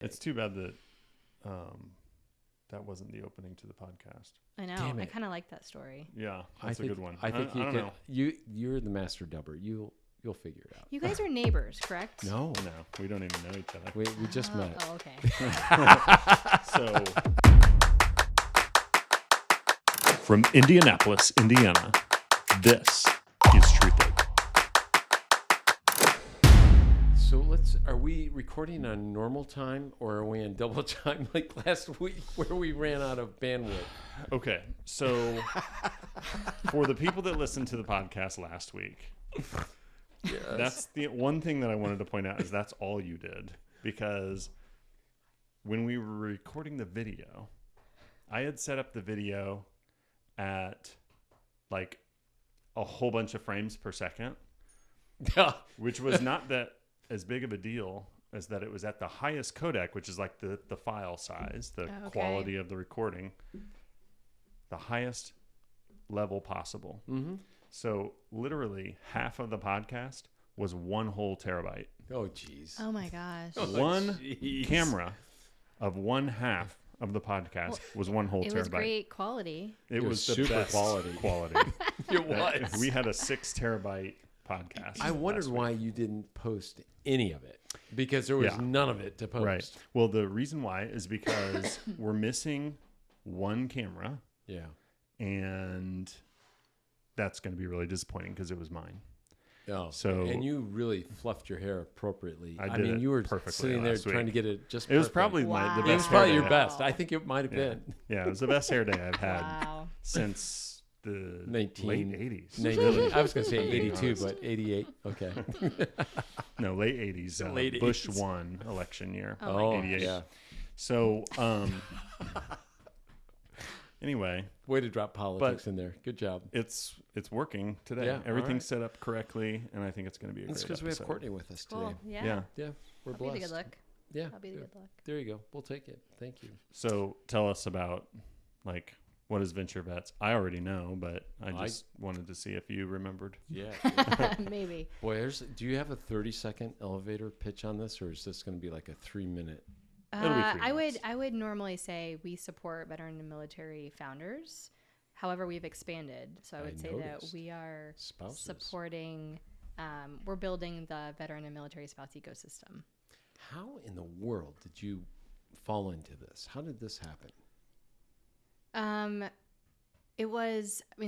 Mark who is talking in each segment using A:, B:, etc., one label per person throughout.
A: It's too bad that that wasn't the opening to the podcast.
B: I know. I kind of like that story.
A: Yeah, that's a good one.
C: I think
A: I don't know.
C: You're the master dubber. You'll figure it out.
B: You guys are neighbors, correct?
C: No,
A: we don't even know each other.
C: We just met.
B: Oh, okay.
A: So, from Indianapolis, Indiana, this is Truth Egg.
C: So are we recording on normal time or are we on double time like last week where we ran out of bandwidth?
A: Okay, so for the people that listened to the podcast last week, yes. That's the one thing that I wanted to point out is that's all you did. Because when we were recording the video, I had set up the video at like a whole bunch of frames per second, which was not that as big of a deal as that it was at the highest codec, which is like the file size, the quality of the recording, the highest level possible. Mm-hmm. So literally half of the podcast was one whole terabyte.
C: Oh, jeez.
B: Oh, my gosh.
A: One camera of one half of the podcast was one whole terabyte.
B: It was great quality.
A: It was the
C: super
A: best
C: quality.
A: It was. We had a 6 terabyte podcast.
C: I wondered why you didn't post any of it because there was none of it to post.
A: Right. Well, the reason why is because we're missing one camera.
C: Yeah.
A: And that's going to be really disappointing because it was mine.
C: Oh,
A: so
C: and you really fluffed your hair appropriately.
A: I mean,
C: you were
A: perfectly
C: sitting there trying to get it just perfect.
A: It was probably the best
C: It was
A: hair
C: probably
A: day
C: your
A: I've
C: best.
A: had.
C: I think it might have been.
A: Yeah, it was the best hair day I've had since the late 80s.
C: Really? I was going to say 82, but 88. Okay.
A: No, late 80s.
C: Late
A: Bush
C: 80s.
A: won election year.
C: Oh,
A: 88.
C: yeah.
A: So, anyway.
C: Way to drop politics in there. Good job.
A: It's working today.
C: Yeah,
A: Everything's set up correctly, and I think it's going to be a great
C: episode. It's because we have Courtney with us today.
B: Cool. Yeah.
C: We're
B: I'll
C: blessed.
B: be the good luck.
C: Yeah.
B: I'll be the good luck.
C: There you go. We'll take it. Thank you.
A: So tell us about, like, what is VentureVets? I already know, but I just wanted to see if you remembered.
C: Yeah.
B: Maybe.
C: Boy, do you have a 30-second elevator pitch on this, or is this going to be like a 3-minute?
B: I would normally say we support veteran and military founders. However, we've expanded. So I would say that we are supporting, we're building the veteran and military spouse ecosystem.
C: How in the world did you fall into this? How did this happen?
B: It was, we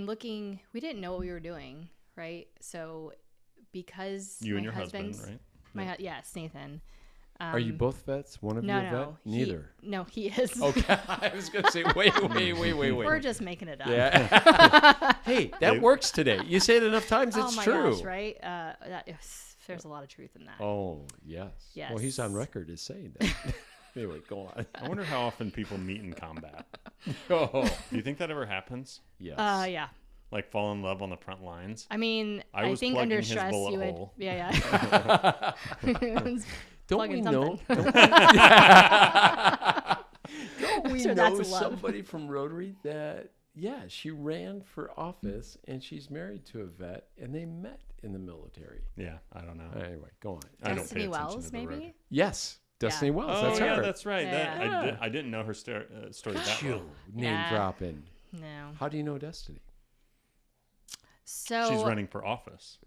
B: didn't know what we were doing, right? So because
A: you and your husband, right?
B: Yes, Nathan.
C: Are you both vets? One of you a vet? Neither.
B: No, he is.
C: Okay. I was going to say, wait.
B: We're just making it up.
C: Yeah. Hey, that works today. You say it enough times, it's true.
B: Oh my gosh, right? There's a lot of truth in that.
C: Oh, yes. Well, he's on record as saying that. Anyway, go on.
A: I wonder how often people meet in combat.
C: Oh.
A: Do you think that ever happens?
C: Yes.
B: Yeah.
A: Like fall in love on the front lines?
B: I mean, I think under stress you would.
A: Hole.
B: Yeah.
C: Don't we know? Don't we know somebody from Rotary that, she ran for office and she's married to a vet and they met in the milstory?
A: Yeah, I don't know.
C: Anyway, go on.
B: Destiny Wells, maybe?
C: Yes. Destiny Wells.
A: Oh,
C: that's her.
A: That's right. I didn't know her story that well.
C: Name dropping.
B: No.
C: How do you know Destiny?
B: So
A: she's running for office.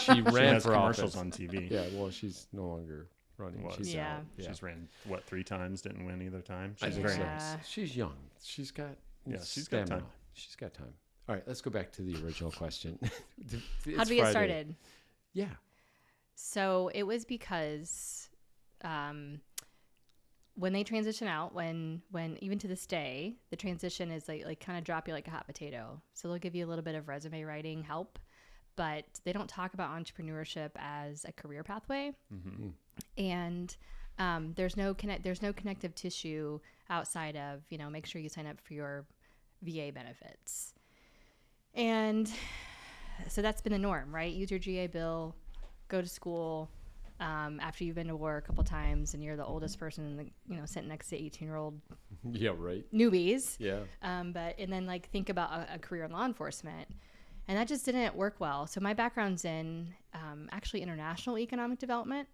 C: She ran
A: has
C: for
A: commercials
C: office.
A: on TV.
C: Yeah, well, she's no longer running. She's out. Yeah.
A: She's ran 3 times, didn't win either time.
C: She's
A: very
C: nice. She's young. She's got
A: she's got time.
C: She's got time. All right, let's go back to the original question.
B: How did we get started?
C: Yeah.
B: So it was because when they transition out, when even to this day, the transition is like kind of drop you like a hot potato. So they'll give you a little bit of resume writing help, but they don't talk about entrepreneurship as a career pathway. Mm-hmm. And there's no connective tissue outside of, make sure you sign up for your VA benefits. And so that's been the norm, right? Use your GA Bill, go to school. After you've been to war a couple times and you're the oldest person in the, sitting next to 18-year-old newbies.
C: Yeah.
B: And then think about a career in law enforcement. And that just didn't work well. So my background's in actually international economic development.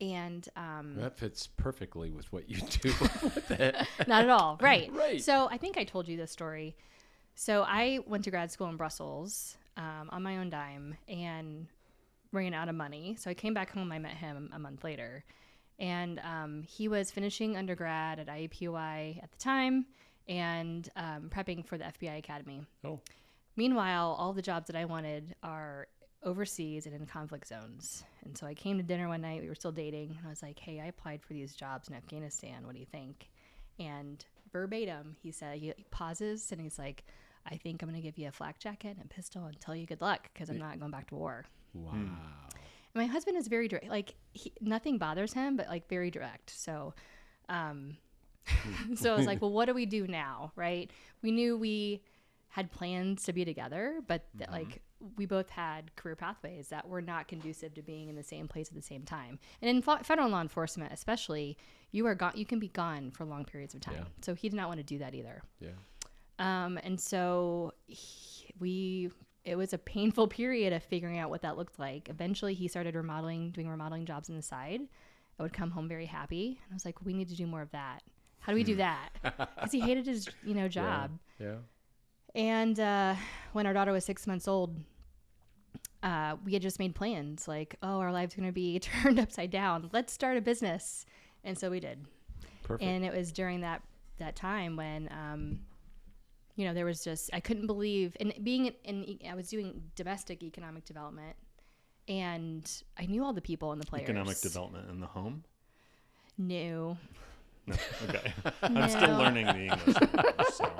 B: And
C: that fits perfectly with what you do. What the heck?
B: not at all. Right.
C: Right.
B: So I think I told you this story. So I went to grad school in Brussels on my own dime and ran out of money. So I came back home. I met him a month later. And he was finishing undergrad at IUPUI at the time and prepping for the FBI Academy.
C: Oh.
B: Meanwhile, all the jobs that I wanted are overseas and in conflict zones. And so I came to dinner one night. We were still dating. And I was like, hey, I applied for these jobs in Afghanistan. What do you think? And verbatim, he said, he pauses and he's like, I think I'm going to give you a flak jacket and a pistol and tell you good luck because I'm not going back to war.
C: Wow.
B: And my husband is very direct. Like, nothing bothers him, but like very direct. So, so I was like, well, what do we do now? Right. We knew we had plans to be together, but like we both had career pathways that were not conducive to being in the same place at the same time. And in federal law enforcement, especially, you can be gone for long periods of time.
C: Yeah.
B: So he did not want to do that either.
C: Yeah.
B: And so it was a painful period of figuring out what that looked like. Eventually he started doing remodeling jobs on the side. I would come home very happy. And I was like, we need to do more of that. How do we do that? Because he hated his, job.
C: Yeah.
B: And when our daughter was 6 months old, we had just made plans like, oh, our life's going to be turned upside down. Let's start a business. And so we did.
C: Perfect.
B: And it was during that time when, there was just, I couldn't believe, and I was doing domestic economic development, and I knew all the people and the players.
A: Economic development in the home?
B: No.
A: No. Okay. I'm still learning the English language, so.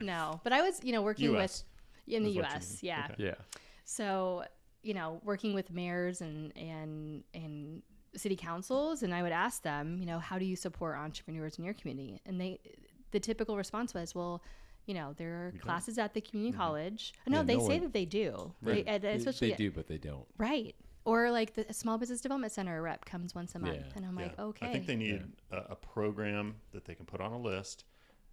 B: No, but I was, working with in the U.S. Yeah.
A: Okay.
C: Yeah.
B: So, working with mayors and city councils, and I would ask them, how do you support entrepreneurs in your community? And the typical response was, well, there are classes at the community college. No,
C: Yeah,
B: they say that they do.
C: Right.
B: Especially
C: they do, but they don't.
B: Right. Or like the Small Business Development Center rep comes once a month.
C: Yeah.
B: And I'm like, okay.
A: I think they need a program that they can put on a list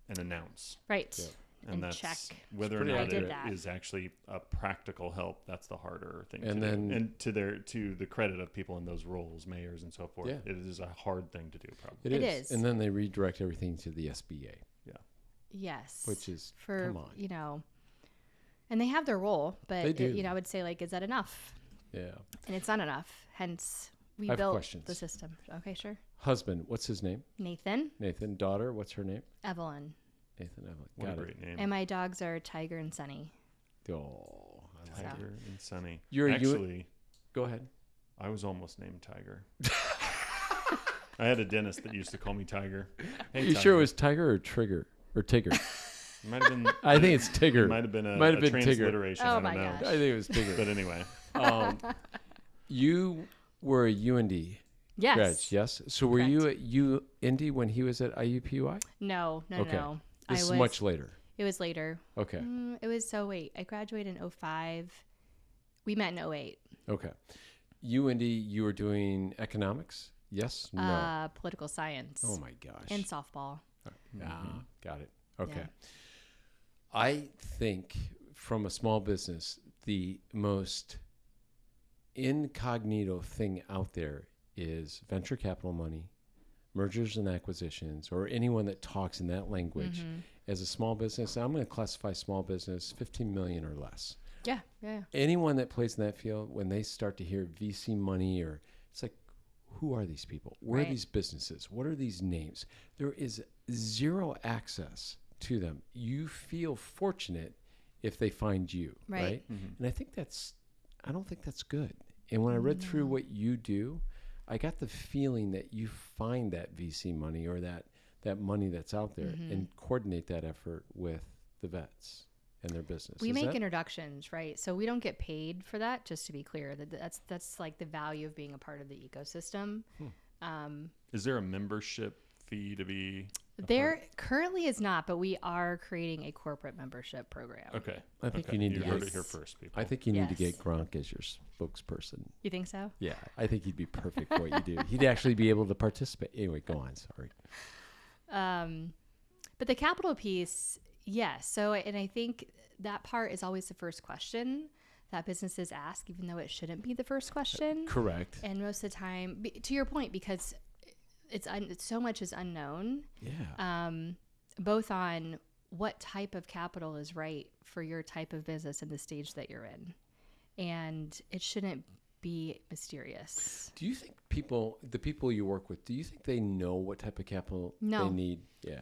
A: and announce.
B: Right.
C: Yeah.
A: And
B: And
A: that's
B: check.
A: whether or
C: pretty
A: not
B: accurate.
A: it
B: I did that.
A: is actually a practical help. That's the harder thing
C: And
A: to
C: then-
A: do. And to the credit of people in those roles, mayors and so forth,
C: Yeah.
A: it is a hard thing to do, probably.
C: It
B: It is.
C: And then they redirect everything to the SBA,
B: Yes.
C: which is,
B: for,
C: come on.
B: and they have their role, but
C: They do.
B: I would say like, is that enough?
C: Yeah.
B: And it's not enough. Hence, we
C: I have
B: built
C: questions.
B: the system. Okay, sure.
C: Husband, what's his name?
B: Nathan,
C: Nathan. Daughter, what's her name?
B: Evelyn,
C: Nathan, Evelyn.
A: What a
C: Got
A: great name.
B: and my dogs are Tiger and Sunny.
C: it. Oh, I like
A: Tiger and Sunny.
C: You're
A: Actually,
C: Go ahead.
A: I was almost named Tiger. I had a dentist that used to call me Tiger. Hey,
C: You sure it was Tiger or Trigger or Tigger?
A: It might have been.
C: I think it's Tigger.
A: It might have been a
C: Tigger.
A: transliteration.
B: Oh
A: I don't
B: my
A: know.
B: gosh.
C: I think it was Tigger.
A: But anyway,
C: You were a UND
B: Yes.
C: grad, yes? So were
B: Correct.
C: you at UND when he was at IUPUI?
B: No.
C: Okay.
B: No.
C: This is much later.
B: It was later.
C: Okay.
B: I graduated in 2005. We met in 2008.
C: Okay. UND, you were doing economics? Yes? No.
B: Political science.
C: Oh my gosh.
B: And softball.
C: Got it. Okay.
B: Yeah.
C: I think from a small business, the most incognito thing out there is venture capital money, mergers and acquisitions, or anyone that talks in that language. As a small business, I'm going to classify small business 15 million or less.
B: Yeah.
C: Anyone that plays in that field, when they start to hear VC money, or it's like, who are these people? Where
B: Right.
C: are these businesses? What are these names? There is zero access to them. You feel fortunate if they find you, right? And I don't think that's good. And when I read through what you do, I got the feeling that you find that VC money or that money that's out there and coordinate that effort with the vets and their business.
B: We make introductions, right? So we don't get paid for that, just to be clear. That's like the value of being a part of the ecosystem.
A: is there a membership fee to be?
B: There currently is not, but we are creating a corporate membership program.
A: Okay.
C: I think
A: Okay.
C: you need to
A: heard
C: get
A: it here first, people.
C: I think you need to
B: Yes.
C: get Gronk as your spokesperson.
B: You think so?
C: Yeah, I think he'd be perfect for what you do. He'd actually be able to participate. Anyway, go on. Sorry.
B: But the capital piece, yes. So, and I think that part is always the first question. that businesses ask, even though it shouldn't be the first question.
C: Correct.
B: And most of the time, to your point, because it's so much is unknown.
C: Yeah.
B: Both on what type of capital is right for your type of business and the stage that you're in. And it shouldn't be mysterious.
C: Do you think the people you work with, do you think they know what type of capital they need? Yeah.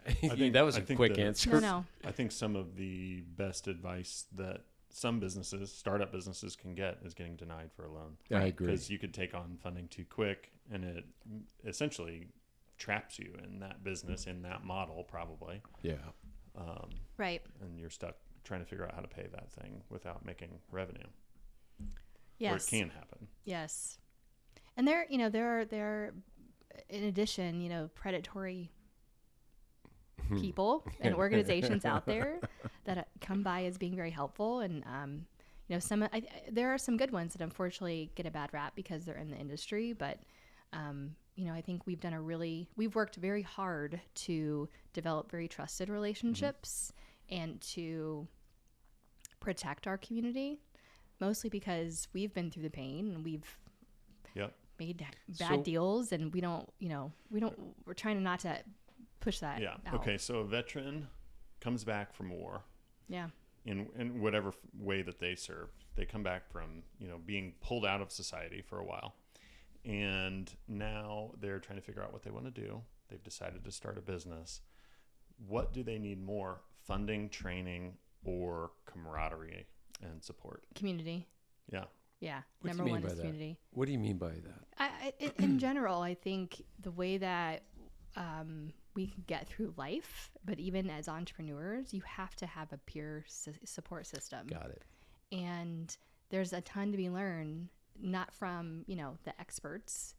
C: That was a quick answer.
B: No.
A: I think some of the best advice that some businesses, startup businesses, can get is getting denied for a loan.
C: I agree.
A: Because you could take on funding too quick, and it essentially traps you in that business, in that model, probably.
C: Yeah.
B: Right.
A: And you're stuck trying to figure out how to pay that thing without making revenue.
B: Yes.
A: Or it can happen.
B: Yes. And there are, in addition, predatory people and organizations out there that come by as being very helpful. And, there are some good ones that unfortunately get a bad rap because they're in the industry. But, I think we've worked very hard to develop very trusted relationships and to protect our community, mostly because we've been through the pain and we've made bad deals, and we're trying not to push that out.
A: Okay, so a veteran comes back from war.
B: Yeah.
A: In whatever way that they served. They come back from, being pulled out of society for a while. And now they're trying to figure out what they want to do. They've decided to start a business. What do they need more? Funding, training, or camaraderie and support?
B: Community.
A: Yeah.
B: Yeah.
C: What
B: Number one is community.
C: What do you mean by that?
B: In general, I think the way that we can get through life, but even as entrepreneurs, you have to have a peer support system.
C: Got it.
B: And there's a ton to be learned, not from, the experts,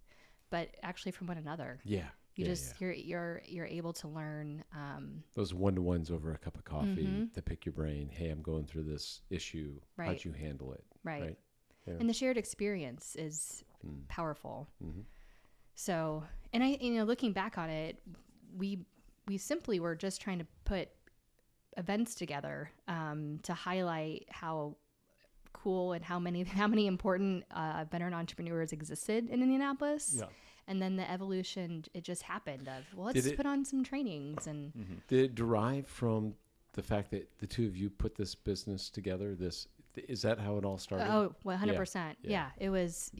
B: but actually from one another.
C: Yeah.
B: You're able to learn
C: those one-to-ones over a cup of coffee to pick your brain. Hey, I'm going through this issue.
B: Right.
C: How'd you handle it?
B: Right.
C: Yeah.
B: And the shared experience is powerful.
C: Mm-hmm.
B: So, and looking back on it, we simply were just trying to put events together to highlight how cool and how many important veteran entrepreneurs existed in Indianapolis.
A: Yeah.
B: And then the evolution, it just happened of, well, let's put on some trainings. And
C: Did it derive from the fact that the two of you put this business together? Is that how it all started?
B: Oh, 100%.
C: Yeah.
B: Yeah. It was,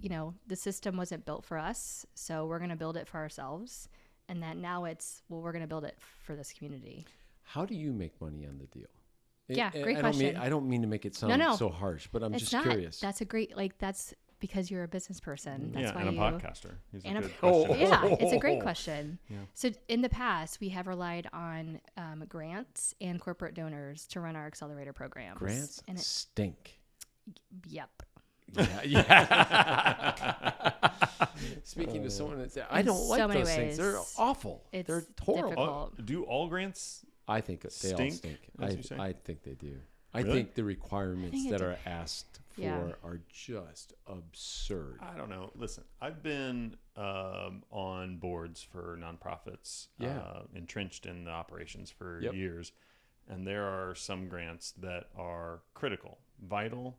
B: the system wasn't built for us, so we're going to build it for ourselves. And that now we're going to build it for this community.
C: How do you make money on the deal?
B: Yeah, great question.
C: I don't mean to make it sound so harsh, but I'm just curious.
B: That's a great, that's because you're a business person. That's why
A: and a podcaster.
B: And
A: good question.
B: Yeah, it's a great question.
A: Yeah.
B: So in the past, we have relied on grants and corporate donors to run our accelerator programs.
C: Grants stink.
B: Yep.
C: Yeah. Speaking to someone that said, I don't like those things. They're awful. They're horrible.
B: Difficult.
A: Do all grants
C: I think they all stink. I think they do. I think the requirements that are asked for are just absurd.
A: I don't know. Listen, I've been on boards for nonprofits, entrenched in the operations for years, and there are some grants that are critical, vital,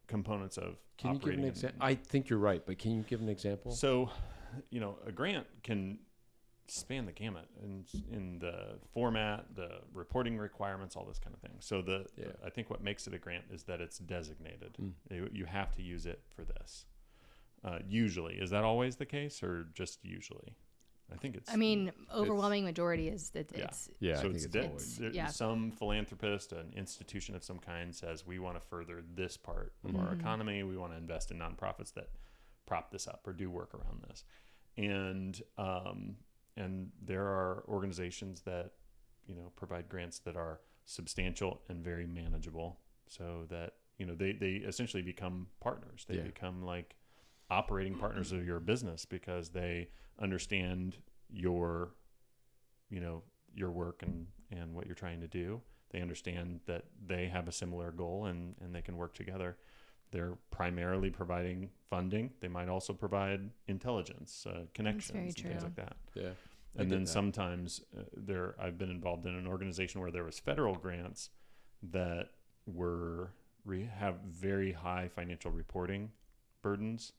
A: components of
C: Can you give an example? I think you're right, but can you give an example?
A: So, a grant can span the gamut in the format, the reporting requirements, all this kind of thing. So I think what makes it a grant is that it's designated. You have to use it for this. Usually, is that always the case, or just usually? I think it's.
B: Overwhelming majority is that it's.
C: Yeah,
A: so
C: I think
A: it's some philanthropist, an institution of some kind, says we want to further this part of our economy. We want to invest in nonprofits that prop this up or do work around this, and there are organizations that provide grants that are substantial and very manageable, so that they essentially become partners. They become like operating partners of your business because they understand your work and what you're trying to do. They understand that they have a similar goal and they can work together. They're primarily providing funding. They might also provide intelligence, connections, and things like that.
C: Yeah.
A: And then sometimes I've been involved in an organization where there was federal grants that were have very high financial reporting burdens,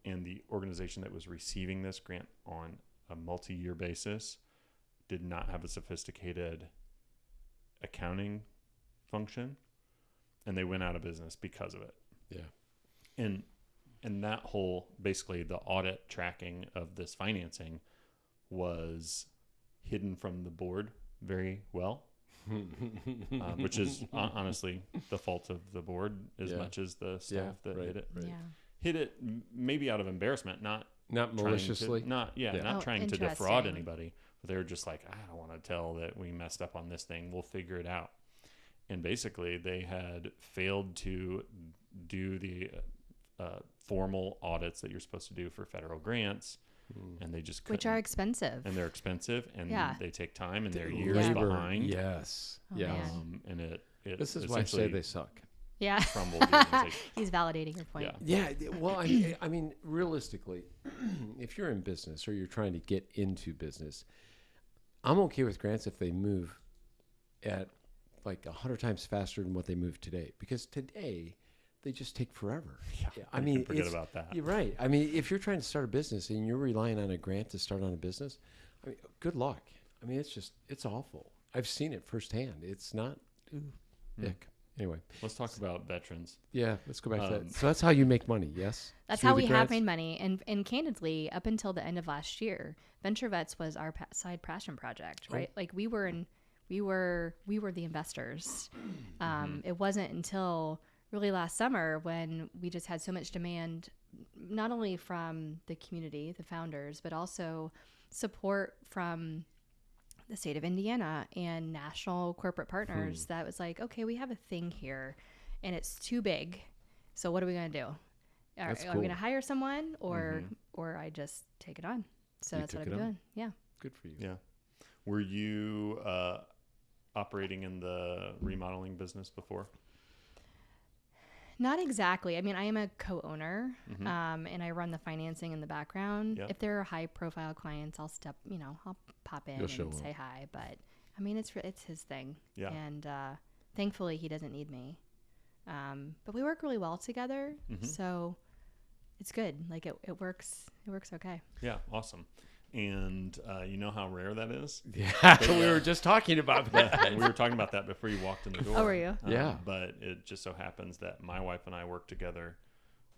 A: and the organization that was receiving this grant on a multi-year basis did not have a sophisticated accounting function, and they went out of business because of it.
C: Yeah.
A: And that whole, basically the audit tracking of this financing was hidden from the board very well, which is honestly the fault of the board as much as the staff that hid it.
C: Right.
B: Yeah.
A: Hid it maybe out of embarrassment, not
C: maliciously.
A: not
B: Oh,
A: trying to defraud
B: interesting.
A: anybody. But they were just like, I don't want to tell that we messed up on this thing. We'll figure it out. And basically, they had failed to do the formal audits that you're supposed to do for federal grants, and they just couldn't.
B: Which are expensive.
A: And they're expensive, and they take time, and they're
C: The
A: years
C: labor,
A: behind.
C: Yes.
B: Oh,
C: Yeah.
B: man.
A: And it
C: This is why I say
A: essentially
C: they suck.
B: Yeah.
A: crumbled the organization.
B: He's validating your point.
A: Yeah.
C: Yeah. Well, I mean, realistically, if you're in business or you're trying to get into business, I'm okay with grants if they move at like 100 times faster than what they move today, because today they just take forever.
A: Yeah,
C: I mean,
A: forget about that.
C: You're right. I mean, if you're trying to start a business and you're relying on a grant to start on a business, I mean, good luck. I mean, it's awful. I've seen it firsthand. It's not ick. Anyway,
A: Let's talk about veterans.
C: yeah, let's go back to that. So that's how you make money, yes?
B: That's
C: Through
B: how
C: the
B: we have
C: grants?
B: made money. And candidly, up until the end of last year, VentureVets was our side passion project, right? Like we were the investors. It wasn't until really last summer when we just had so much demand, not only from the community, the founders, but also support from the state of Indiana and national corporate partners that was like, okay, we have a thing here and it's too big. So what are we going to do? Are we going to hire someone or I just take it on? So
C: You
B: that's what
C: took
B: I'm
C: it on?
B: doing. Yeah.
C: Good for you.
A: Yeah. Were you operating in the remodeling business before?
B: Not exactly. I mean, I am a co-owner, and I run the financing in the background.
A: Yep.
B: If there are high-profile clients, I'll I'll pop in
C: You'll show
B: and
C: up.
B: say hi. But I mean, it's his thing.
A: Yeah.
B: And thankfully, he doesn't need me. But we work really well together, so it's good. Like it works. It works okay.
A: Yeah. Awesome. And you know how rare that is?
C: Yeah, we were just talking about that.
A: And we were talking about that before you walked in the door.
B: Oh, were you?
C: Yeah.
A: But it just so happens that my wife and I work together.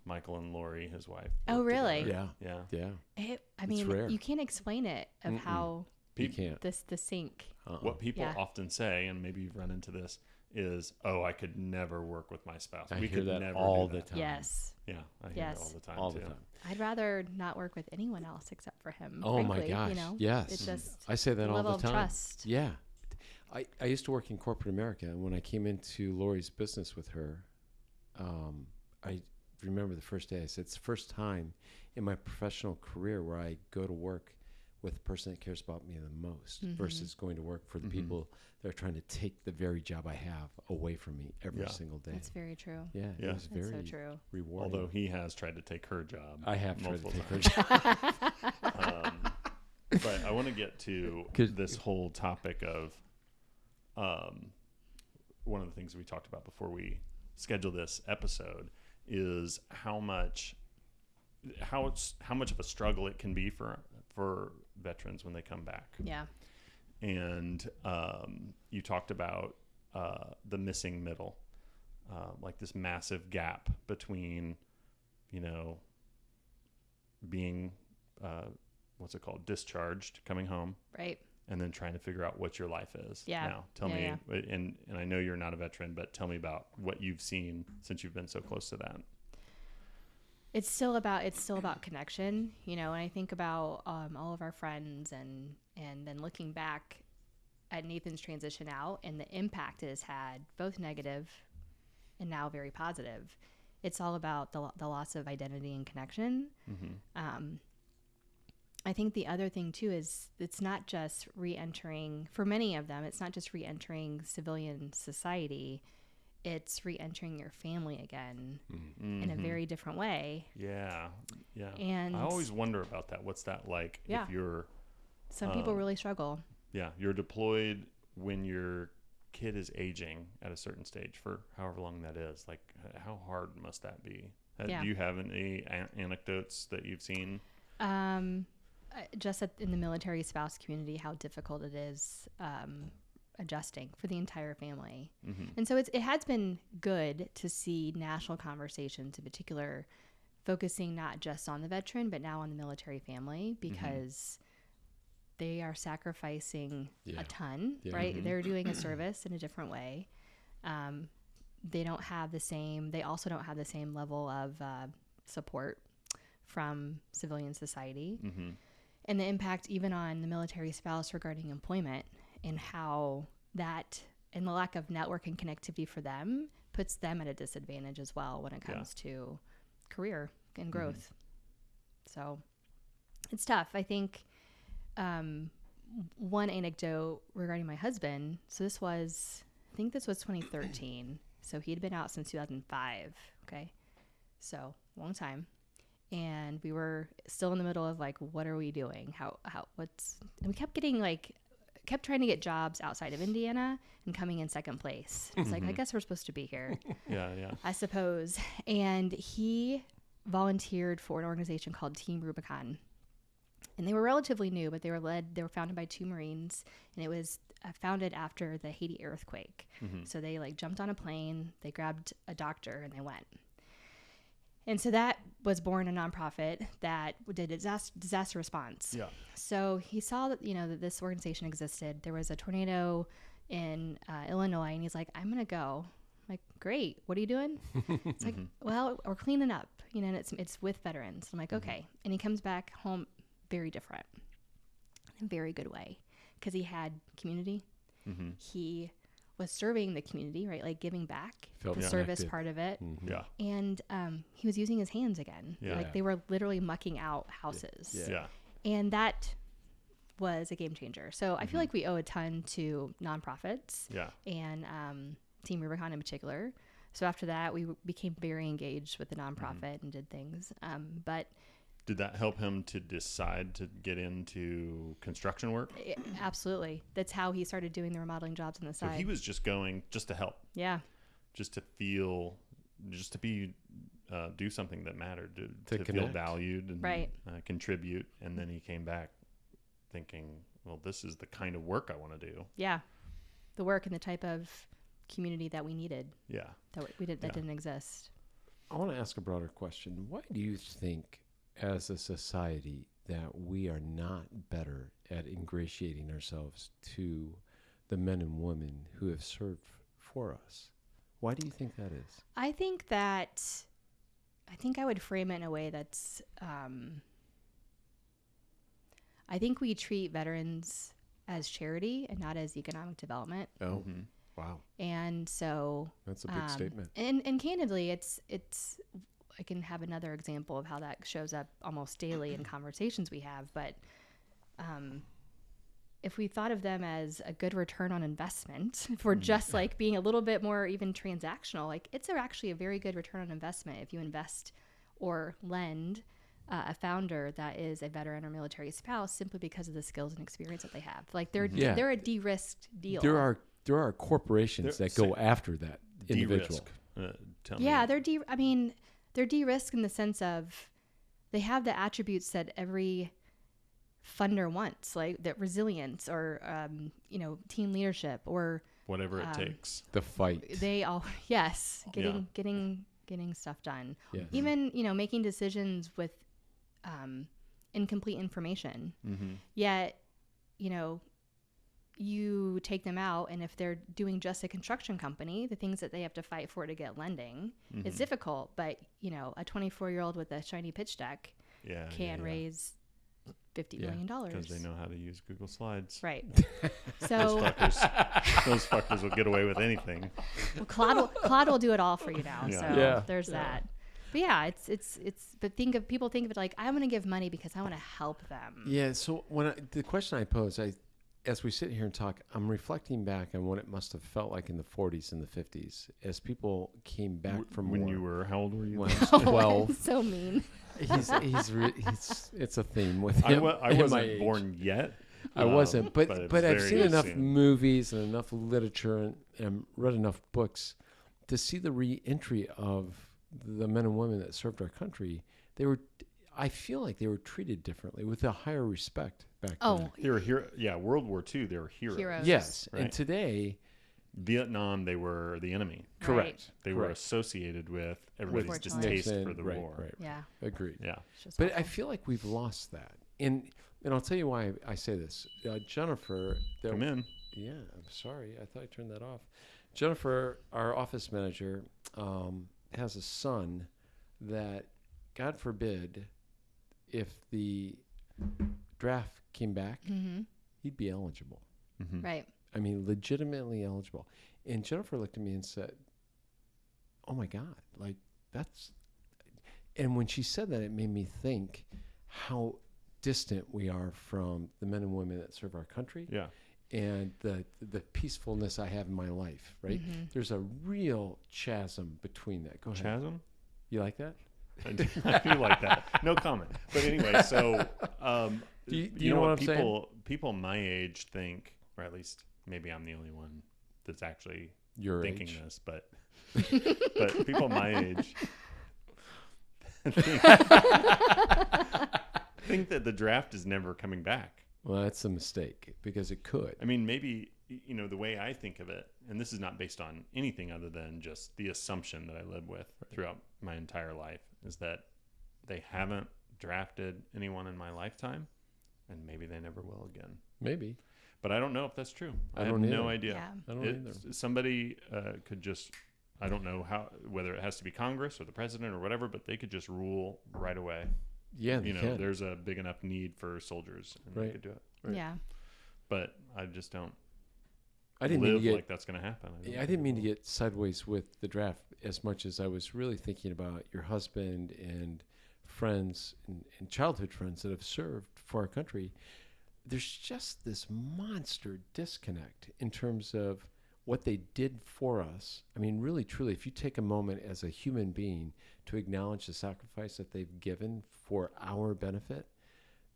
A: Michael and Lori, his wife.
B: Oh,
A: work
B: really?
A: together.
C: Yeah,
A: Yeah.
C: yeah.
B: I mean,
C: rare.
B: you can't explain it of how
C: You can't.
B: the sync.
A: What people
B: Yeah.
A: often say, and maybe you've run into this, is, "Oh, I could never work with my spouse.
C: I
A: we
C: hear
A: could
C: that
A: never
C: all
A: do
C: the
A: that."
C: time.
B: Yes.
A: Yeah, I hear
B: Yes.
A: it all the time
C: All
A: too.
C: the time.
B: I'd rather not work with anyone else except for him.
C: Oh my
B: frankly,
C: gosh!
B: You know?
C: Yes,
B: It's just
C: I say that all
B: level
C: the
B: of
C: time.
B: trust.
C: Yeah, I used to work in corporate America, and when I came into Lori's business with her, I remember the first day. I said, "It's the first time in my professional career where I go to work with the person that cares about me the most, versus going to work for the people that are trying to take the very job I have away from me every
A: Yeah.
C: single day."
B: That's very true.
C: Yeah,
A: Yeah.
C: it was
B: That's
C: very
B: so true.
C: rewarding.
A: Although he has tried to take her job.
C: I have tried to
A: multiple
C: take her
A: times.
C: job.
A: But I want to get to
C: 'Cause-
A: this whole topic of one of the things we talked about before we scheduled this episode is how much of a struggle it can be for veterans when they come back.
B: Yeah.
A: And you talked about the missing middle, like this massive gap between, being what's it called, discharged, coming home,
B: Right.
A: and then trying to figure out what your life is.
B: Yeah.
A: Now, tell
B: Yeah,
A: me, and I know you're not a veteran, but tell me about what you've seen since you've been so close to that.
B: It's still about connection, and I think about all of our friends and then looking back at Nathan's transition out and the impact it has had, both negative and now very positive. It's all about the loss of identity and connection. I think the other thing too is it's not just re-entering, for many of them, it's not just re-entering civilian society. It's re-entering your family again in a very different way.
A: Yeah. Yeah.
B: And
A: I always wonder about that. What's that like
B: Yeah.
A: if you're,
B: some people really struggle.
A: you're deployed when you're kid is aging at a certain stage for however long that is, like how hard must that be? Do you have any anecdotes that you've seen?
B: Just in the military spouse community, how difficult it is adjusting for the entire family. And so it has been good to see national conversations, in particular, focusing not just on the veteran, but now on the military family, because they are sacrificing a ton, right? They're doing a service in a different way. They also don't have the same level of support from civilian society. And the impact even on the military spouse regarding employment, and how that and the lack of network and connectivity for them puts them at a disadvantage as well when it comes to career and growth. So it's tough. I think one anecdote regarding my husband. So this was 2013. So he'd been out since 2005. Okay. So long time. And we were still in the middle of like, what are we doing? And we kept trying to get jobs outside of Indiana and coming in second place. It's like, I guess we're supposed to be here. I suppose. And he volunteered for an organization called Team Rubicon. And they were relatively new, but they were founded by 2 Marines, and it was founded after the Haiti earthquake. So they like jumped on a plane, they grabbed a doctor, and they went. And so that was born a nonprofit that did disaster response. So he saw that, that this organization existed. There was a tornado in Illinois, and he's like, I'm going to go. I'm like, great. What are you doing? It's like, well, we're cleaning up, and it's with veterans. I'm like, okay. And he comes back home very different, in a very good way, because he had community. He was serving the community, right? Like giving back, the service part of it. And he was using his hands again. Like they were literally mucking out houses. And that was a game changer. So I feel like we owe a ton to nonprofits and Team Rubicon in particular. So after that, we became very engaged with the nonprofit and did things. But
A: did that help him to decide to get into construction work?
B: Absolutely. That's how he started doing the remodeling jobs on the side.
A: So he was just going just to help. Just to feel, just to be, do something that mattered, to feel valued and contribute. And then he came back thinking, well, this is the kind of work I want to do.
B: The work and the type of community that we needed. That didn't exist.
C: I want to ask a broader question. Why do you think, as a society, that we are not better at ingratiating ourselves to the men and women who have served for us? Why do you think that is?
B: I think I would frame it in a way that's, I think we treat veterans as charity and not as economic development.
C: Oh, wow.
B: And so
C: that's a big statement.
B: And candidly, it's, I can have another example of how that shows up almost daily in conversations we have. But if we thought of them as a good return on investment, if we're just like being a little bit more even transactional, like it's actually a very good return on investment if you invest or lend a founder that is a veteran or military spouse simply because of the skills and experience that they have. Like they're a de-risked deal.
C: There are corporations that go after that individual.
B: They're de-risked in the sense of they have the attributes that every funder wants, like that resilience or, team leadership or
A: whatever it takes.
C: The fight.
B: They all, getting stuff done.
C: Yes.
B: Even, making decisions with incomplete information. Yet, you take them out, and if they're doing just a construction company, the things that they have to fight for to get lending, it's difficult. But a 24-year-old with a shiny pitch deck can raise $50 million
A: because they know how to use Google Slides.
B: Right. So
A: those fuckers will get away with anything.
B: Well, Claude will do it all for you now. So there's that. But but people think of it like, I'm going to give money because I want to help them.
C: Yeah. So the question I pose, as we sit here and talk, I'm reflecting back on what it must have felt like in the 40s and the 50s as people came back from
A: when
C: war.
A: you were, how old were you?
C: When I was 12.
B: So mean.
C: It's a theme with him.
A: I wasn't born yet.
C: I wasn't, but
A: it's
C: I've
A: very
C: seen enough
A: soon.
C: movies and enough literature and read enough books to see the re-entry of the men and women that served our country. I feel like they were treated differently with a higher respect back then.
A: They were here. Yeah, World War II, they were heroes.
C: Yes,
A: Right.
C: and today,
A: Vietnam, they were the enemy.
C: correct.
A: They were associated with everybody's
B: Unfortunately.
A: distaste for the war.
C: Right.
B: Yeah.
C: Agreed.
A: Yeah.
B: It's just
C: But
B: awful.
C: I feel like we've lost that. And I'll tell you why I say this. Jennifer.
A: Come in.
C: Yeah, I'm sorry. I thought I turned that off. Jennifer, our office manager, has a son that, God forbid, if the draft came back, he'd be eligible.
A: Mm-hmm.
B: Right.
C: I mean, legitimately eligible. And Jennifer looked at me and said, "Oh my God, like that's." And when she said that, it made me think how distant we are from the men and women that serve our country.
A: Yeah.
C: And the peacefulness I have in my life, right? There's a real chasm between that. Go ahead.
A: Chasm?
C: You like that?
A: I do like that. No comment. But anyway, so
C: Do you know what I'm saying?
A: People my age think, or at least maybe I'm the only one that's actually
C: Your
A: thinking
C: age.
A: this, but people my age think that the draft is never coming back.
C: Well, that's a mistake because it could.
A: I mean, maybe, the way I think of it, and this is not based on anything other than just the assumption that I live with throughout my entire life, is that they haven't drafted anyone in my lifetime, and maybe they never will again.
C: Maybe.
A: But I don't know if that's true. I
C: don't
A: have no
C: either.
A: idea.
B: Yeah.
C: I don't either.
A: Somebody could just, I don't know whether it has to be Congress or the president or whatever, but they could just rule right away.
C: Yeah, they can.
A: There's a big enough need for soldiers, and they could do it.
C: Right.
B: Yeah.
A: But I just don't
C: I didn't mean
A: live
C: to get.
A: like that's going to happen.
C: I didn't mean to get sideways with the draft as much as I was really thinking about your husband and friends and childhood friends that have served for our country. There's just this monster disconnect in terms of what they did for us. I mean, really, truly, if you take a moment as a human being to acknowledge the sacrifice that they've given for our benefit,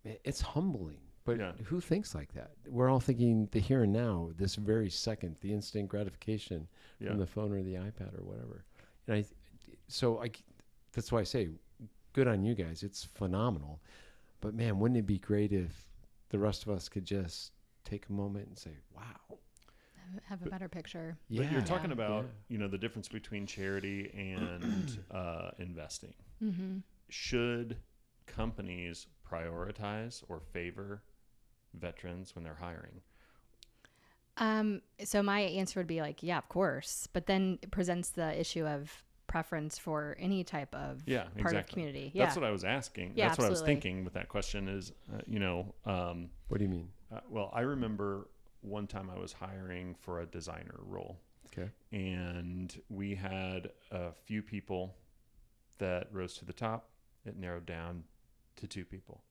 C: it's humbling. But who thinks like that? We're all thinking the here and now, this very second, the instant gratification from the phone or the iPad or whatever. And that's why I say, good on you guys. It's phenomenal. But man, wouldn't it be great if the rest of us could just take a moment and say, wow.
B: Have a better picture.
C: Yeah.
A: But you're talking about, the difference between charity and investing.
B: Mm-hmm.
A: Should companies prioritize or favor veterans when they're hiring?
B: So my answer would be like, yeah, of course. But then it presents the issue of preference for any type of part of the community. Yeah.
A: That's what I was asking.
B: Yeah,
A: That's what I was
B: absolutely.
A: thinking with that question is,
C: What do you mean?
A: well, I remember one time I was hiring for a designer role.
C: Okay.
A: And we had a few people that rose to the top. It narrowed down to two people,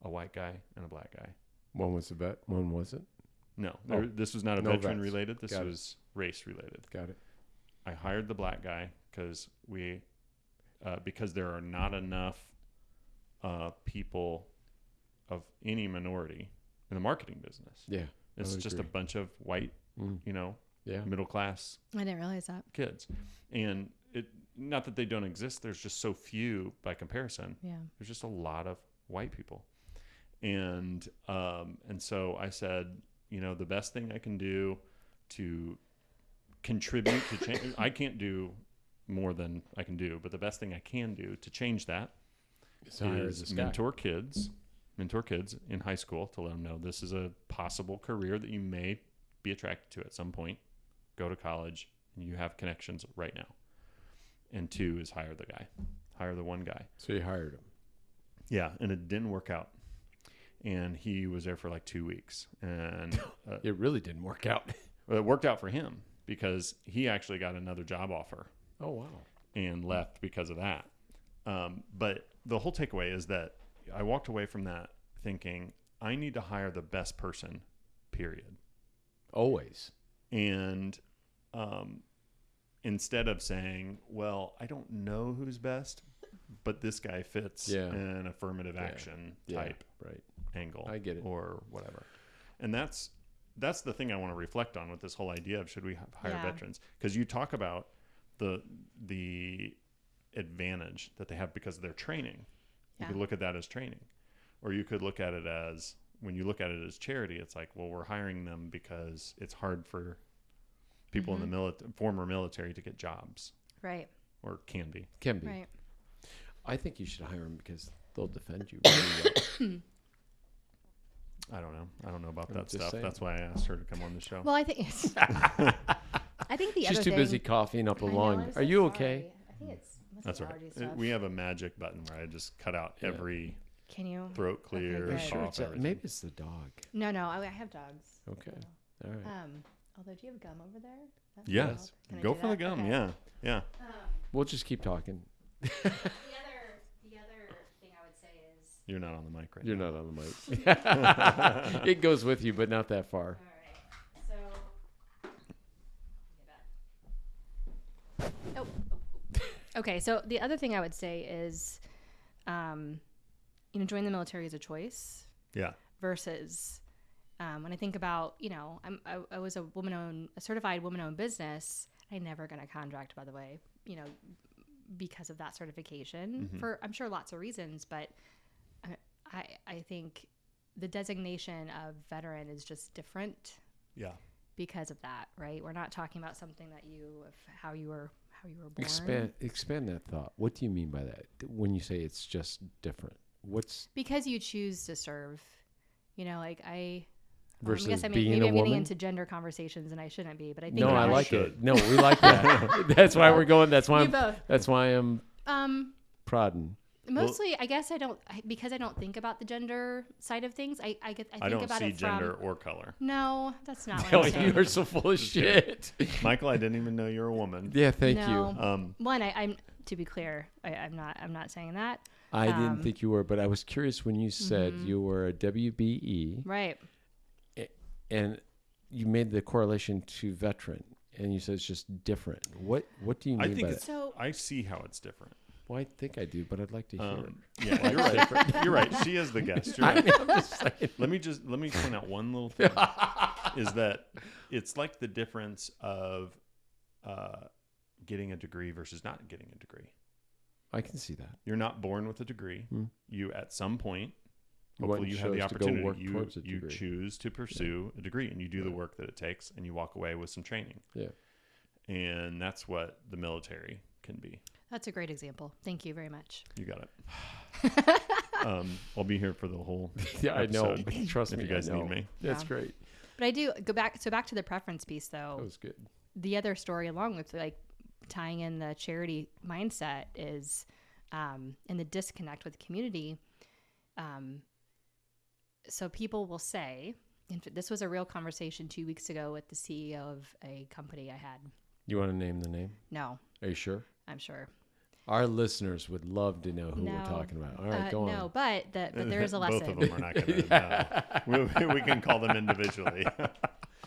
A: a white guy and a black guy.
C: One was a vet, one wasn't.
A: No,
C: Oh,
A: this was not a
C: no
A: veteran
C: vets.
A: related. This
C: Got it.
A: was race related.
C: Got it.
A: I hired the black guy because because there are not enough people of any minority in the marketing business.
C: Yeah.
A: It's
C: would
A: just
C: agree.
A: a bunch of white,
C: Yeah.
A: middle class
B: I didn't realize that.
A: kids. And not that they don't exist, there's just so few by comparison.
B: Yeah.
A: There's just a lot of white people. And so I said, the best thing I can do to contribute to change, I can't do more than I can do, but the best thing I can do to change that is mentor kids in high school to let them know this is a possible career that you may be attracted to at some point. Go to college and you have connections right now. And 2 is hire the one guy.
C: So you hired him.
A: Yeah. And it didn't work out. And he was there for like 2 weeks, and
C: It really didn't work out.
A: it worked out for him because he actually got another job offer
C: Oh, wow.
A: and left because of that. But the whole takeaway is that I walked away from that thinking I need to hire the best person, period.
C: Always.
A: And instead of saying, well, I don't know who's best, but this guy fits an affirmative action type
C: Right.
A: angle.
C: I get it.
A: Or whatever. And that's the thing I want to reflect on with this whole idea of should we hire veterans? Because you talk about the advantage that they have because of their training. You could look at that as training, or you could look at it as, when you look at it as charity, it's like, well, we're hiring them because it's hard for people in the former military to get jobs.
B: Right.
A: Or can be.
B: Right.
C: I think you should hire them because they'll defend you really well.
A: I don't know about that stuff.
C: Saying.
A: That's why I asked her to come on the show.
B: Well, I think
C: She's too busy coughing up a lung. Are you okay?
B: I think it's
A: that's right. We have a magic button where I just cut out every throat clear, cough, everything.
C: Maybe it's the dog.
B: No, I have dogs.
C: Okay. All right.
B: Although, do you have gum over there?
A: Yes. Go for the gum. Okay. Yeah.
C: We'll just keep talking.
B: The other thing I would say is...
A: You're not on the mic right
C: You're
A: now.
C: not on the mic. It goes with you, but not that far.
B: All right. So... Okay, so the other thing I would say is, joining the military is a choice.
A: Yeah.
B: Versus, when I think about, I was a certified woman-owned business. I never got a contract, by the way, because of that certification for, I'm sure, lots of reasons. But I think the designation of veteran is just different.
A: Yeah.
B: Because of that, right? We're not talking about something that how you were born.
C: Expand that thought. What do you mean by that? When you say it's just different,
B: because you choose to serve,
C: versus
B: I guess
C: being
B: maybe
C: a
B: I'm
C: woman?
B: getting into gender conversations and I shouldn't be, but I think
C: No, I like
A: should.
C: it. No, we like that. That's why we're going. That's why
B: both.
C: That's why I'm prodding.
B: Mostly, I guess because I don't think about the gender side of things. I think
A: don't
B: about
A: see
B: it
A: gender or color.
B: No, that's not what
C: No,
B: I'm saying.
C: you are so full of shit.
A: Michael, I didn't even know you're a woman.
C: Yeah, thank
B: No.
C: you.
B: One, I'm to be clear, I'm not saying that.
C: I didn't think you were, but I was curious when you said you were a WBE.
B: Right.
C: And you made the correlation to veteran, and you said it's just different. What do you mean by that?
B: So
A: I see how it's different.
C: Well, I think I do, but I'd like to hear it.
A: Yeah, you're right. You're right. She is the guest. You're right.
C: I'm just saying.
A: Let me point out one little thing. Is that it's like the difference of getting a degree versus not getting a degree.
C: I can see that.
A: You're not born with a degree. You at some point,
C: You
A: hopefully you have the
C: chose to go work
A: opportunity.
C: towards a
A: You
C: degree.
A: choose to pursue a degree, and you do the work that it takes, and you walk away with some training.
C: Yeah.
A: And that's what the military can be.
B: that's a great example. Thank you very much.
A: You got it. I'll be here for the whole
C: Yeah, I know.
A: episode
C: Trust
A: if
C: me,
A: you guys
C: I know.
A: need me.
C: That's
B: Yeah.
C: great.
B: But I do go back. So back to the preference piece, though.
C: That was good.
B: The other story, along with tying in the charity mindset, is in the disconnect with the community. So people will say, this was a real conversation 2 weeks ago with the CEO of a company I had.
C: You want to name the name?
B: No,
C: Are you sure?
B: I'm sure.
C: Our listeners would love to know who we're talking about. All right, go on.
B: No, but there is a lesson.
A: Both of them are not going to know. We can call them individually.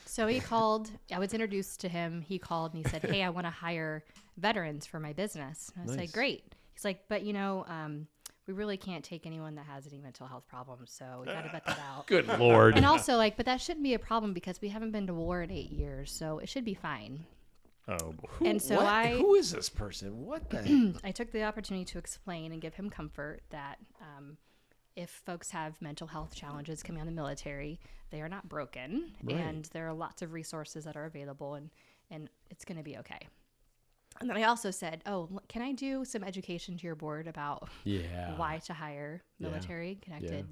B: So he called. I was introduced to him. He called and he said, "Hey, I want to hire veterans for my business." And I was like, "Great." He's like, "But we really can't take anyone that has any mental health problems, so we got to vet that out."
C: Good Lord.
B: And also, but that shouldn't be a problem because we haven't been to war in 8 years, so it should be fine.
A: Oh, boy.
B: And so
C: who is this person? What the?
B: I took the opportunity to explain and give him comfort that if folks have mental health challenges coming out of the military, they are not broken, and there are lots of resources that are available, and it's going to be okay. And then I also said, can I do some education to your board about why to hire military connected,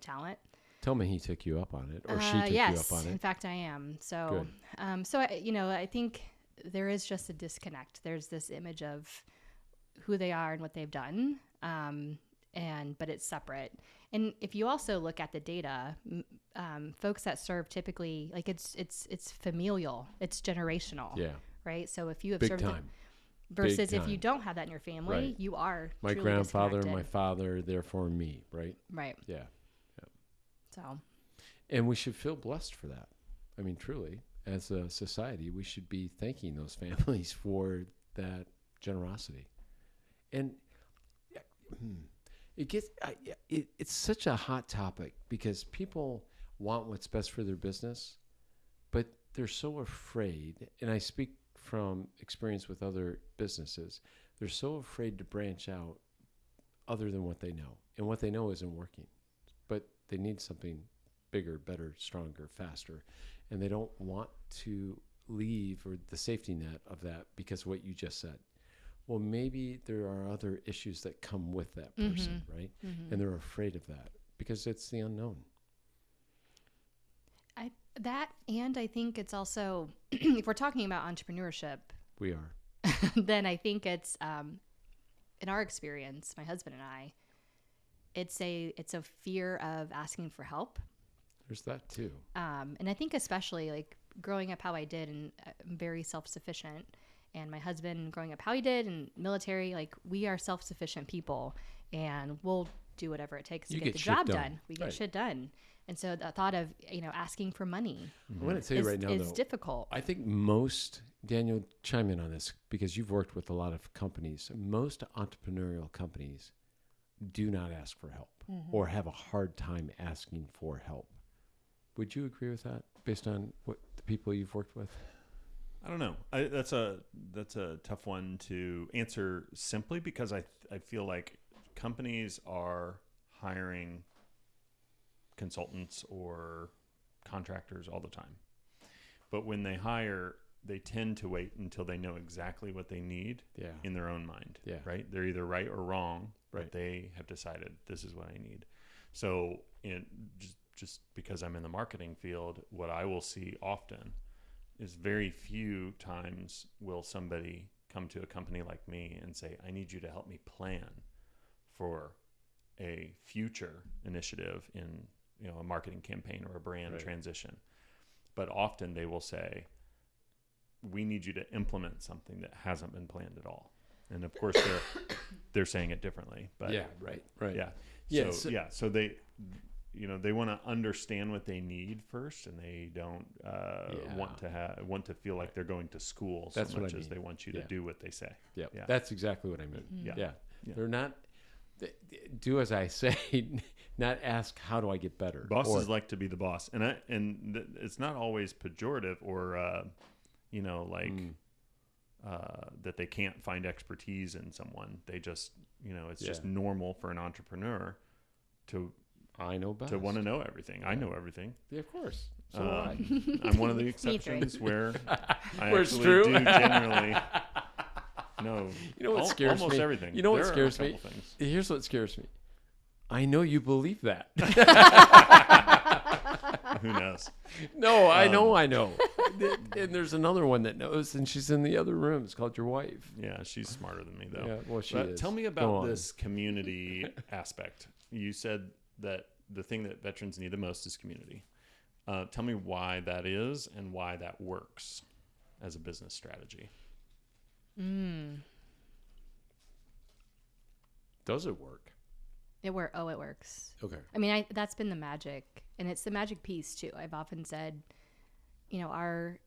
B: talent?
C: Tell me he took you up on it, or she took you up on it.
B: In fact, I am. So, I think there is just a disconnect. There's this image of who they are and what they've done, but it's separate. And if you also look at the data, folks that serve typically, it's familial, it's generational.
C: Yeah.
B: Right. So if you have
C: Big
B: served
C: time.
B: versus
C: Big
B: if you
C: time.
B: don't have that in your family, you are
C: My
B: truly
C: grandfather and my
B: disconnected.
C: father, therefore me, right?
B: Right.
C: Yeah.
B: So.
C: And we should feel blessed for that. I mean, truly, as a society, we should be thanking those families for that generosity. And it gets it's such a hot topic because people want what's best for their business, but they're so afraid, and I speak from experience with other businesses, they're so afraid to branch out other than what they know. And what they know isn't working, but they need something bigger, better, stronger, faster. And they don't want to leave or the safety net of that because of what you just said. Well, maybe there are other issues that come with that person, right? And they're afraid of that because it's the unknown.
B: I think it's also, if we're talking about entrepreneurship,
C: We are.
B: then I think it's, in our experience, my husband and I, it's a fear of asking for help.
C: There's that too.
B: And I think especially like growing up how I did, and I'm very self-sufficient, and my husband growing up how he did in military, like we are self-sufficient people and we'll do whatever it takes to get the job done. We get shit done. And so the thought of, asking for money
C: I'm going to tell you right now,
B: is
C: though,
B: difficult.
C: I think most, Daniel, chime in on this because you've worked with a lot of companies. Most entrepreneurial companies do not ask for help or have a hard time asking for help. Would you agree with that based on what the people you've worked with?
A: I don't know. That's a tough one to answer simply because I feel like companies are hiring consultants or contractors all the time. But when they hire, they tend to wait until they know exactly what they need in their own mind. Yeah. Right? They're either right or wrong, but they have decided this is what I need. So just because I'm in the marketing field, what I will see often is very few times will somebody come to a company like me and say, I need you to help me plan for a future initiative in a marketing campaign or a brand transition. But often they will say, we need you to implement something that hasn't been planned at all. And of course they're saying it differently, but so they they want to understand what they need first, and they don't want to feel like they're going to school so much as they want you to do what they say. Yeah,
C: that's exactly what I mean. They're not do as I say, not ask how do I get better.
A: Bosses like to be the boss, and it's not always pejorative or that they can't find expertise in someone. They just it's just normal for an entrepreneur to want to know everything. I know everything.
C: Yeah, of course. So do I.
A: I'm one of the exceptions where I actually do generally know.
C: You know what scares
A: almost
C: me?
A: everything.
C: You know what
A: there
C: scares
A: are a
C: me?
A: couple things.
C: Here's what scares me. I know you believe that.
A: Who knows?
C: No, I know. And there's another one that knows, and she's in the other room. It's called your wife.
A: Yeah, she's smarter than me, though.
C: Yeah, well, she is.
A: Tell me about this community aspect. You said that the thing that veterans need the most is community. Tell me why that is and why that works as a business strategy.
C: Does it work?
B: It works.
C: Okay.
B: I mean, that's been the magic, and it's the magic piece too. I've often said, our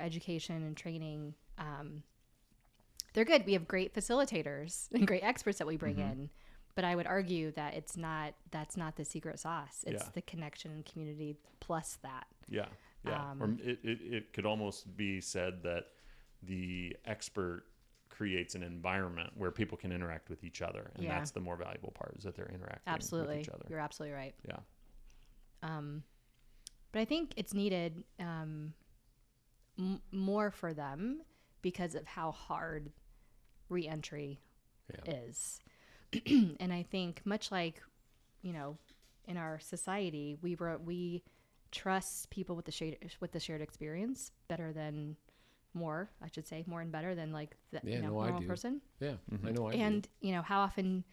B: education and training, they're good. We have great facilitators and great experts that we bring in, but I would argue that that's not the secret sauce. It's the connection and community plus that. Yeah. Yeah.
A: Or it could almost be said that the expert creates an environment where people can interact with each other, and that's the more valuable part, is that they're interacting with each other.
B: You're absolutely right.
A: Yeah.
B: But I think it's needed more for them because of how hard reentry is. And I think much like, in our society, we trust people with the shared experience more and better than like the normal person.
C: Yeah, I know.
B: And how often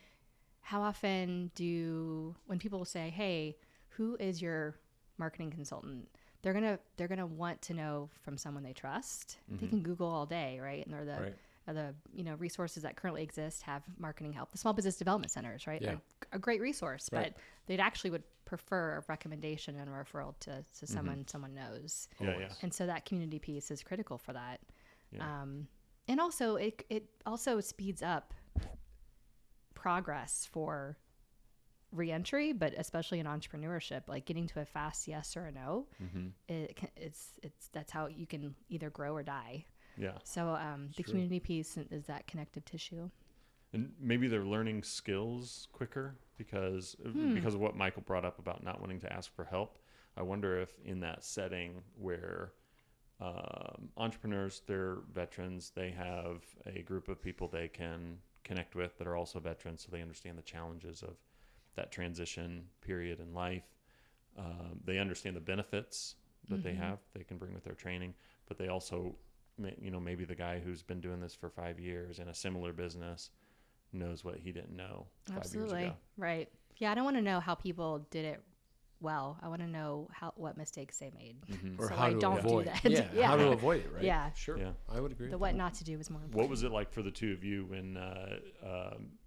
B: when people say, "Hey, who is your marketing consultant?" They're gonna want to know from someone they trust. They can Google all day, right? And the resources that currently exist have marketing help. The small business development centers, right?
C: Yeah.
B: A great resource, but they'd actually would prefer a recommendation and a referral to someone knows. And so that community piece is critical for that. And also it also speeds up progress for reentry, but especially in entrepreneurship, like getting to a fast yes or a no, it's that's how you can either grow or die.
A: Yeah.
B: So the community piece is that connective tissue.
A: And maybe they're learning skills quicker because of what Michael brought up about not wanting to ask for help. I wonder if in that setting where entrepreneurs, they're veterans, they have a group of people they can connect with that are also veterans, so they understand the challenges of that transition period in life. They understand the benefits that they have, they can bring with their training, but they also, maybe the guy who's been doing this for 5 years in a similar business knows what he didn't know 5 years ago.
B: Right. Yeah, I don't want to know how people did it well. I want to know what mistakes they made,
C: or
B: so
C: how
B: I
C: to
B: don't
C: avoid.
B: do that.
C: Yeah, how to avoid it, right?
B: Yeah,
C: sure.
A: Yeah.
C: I would agree.
B: The what not to do is more important.
A: What was it like for the two of you when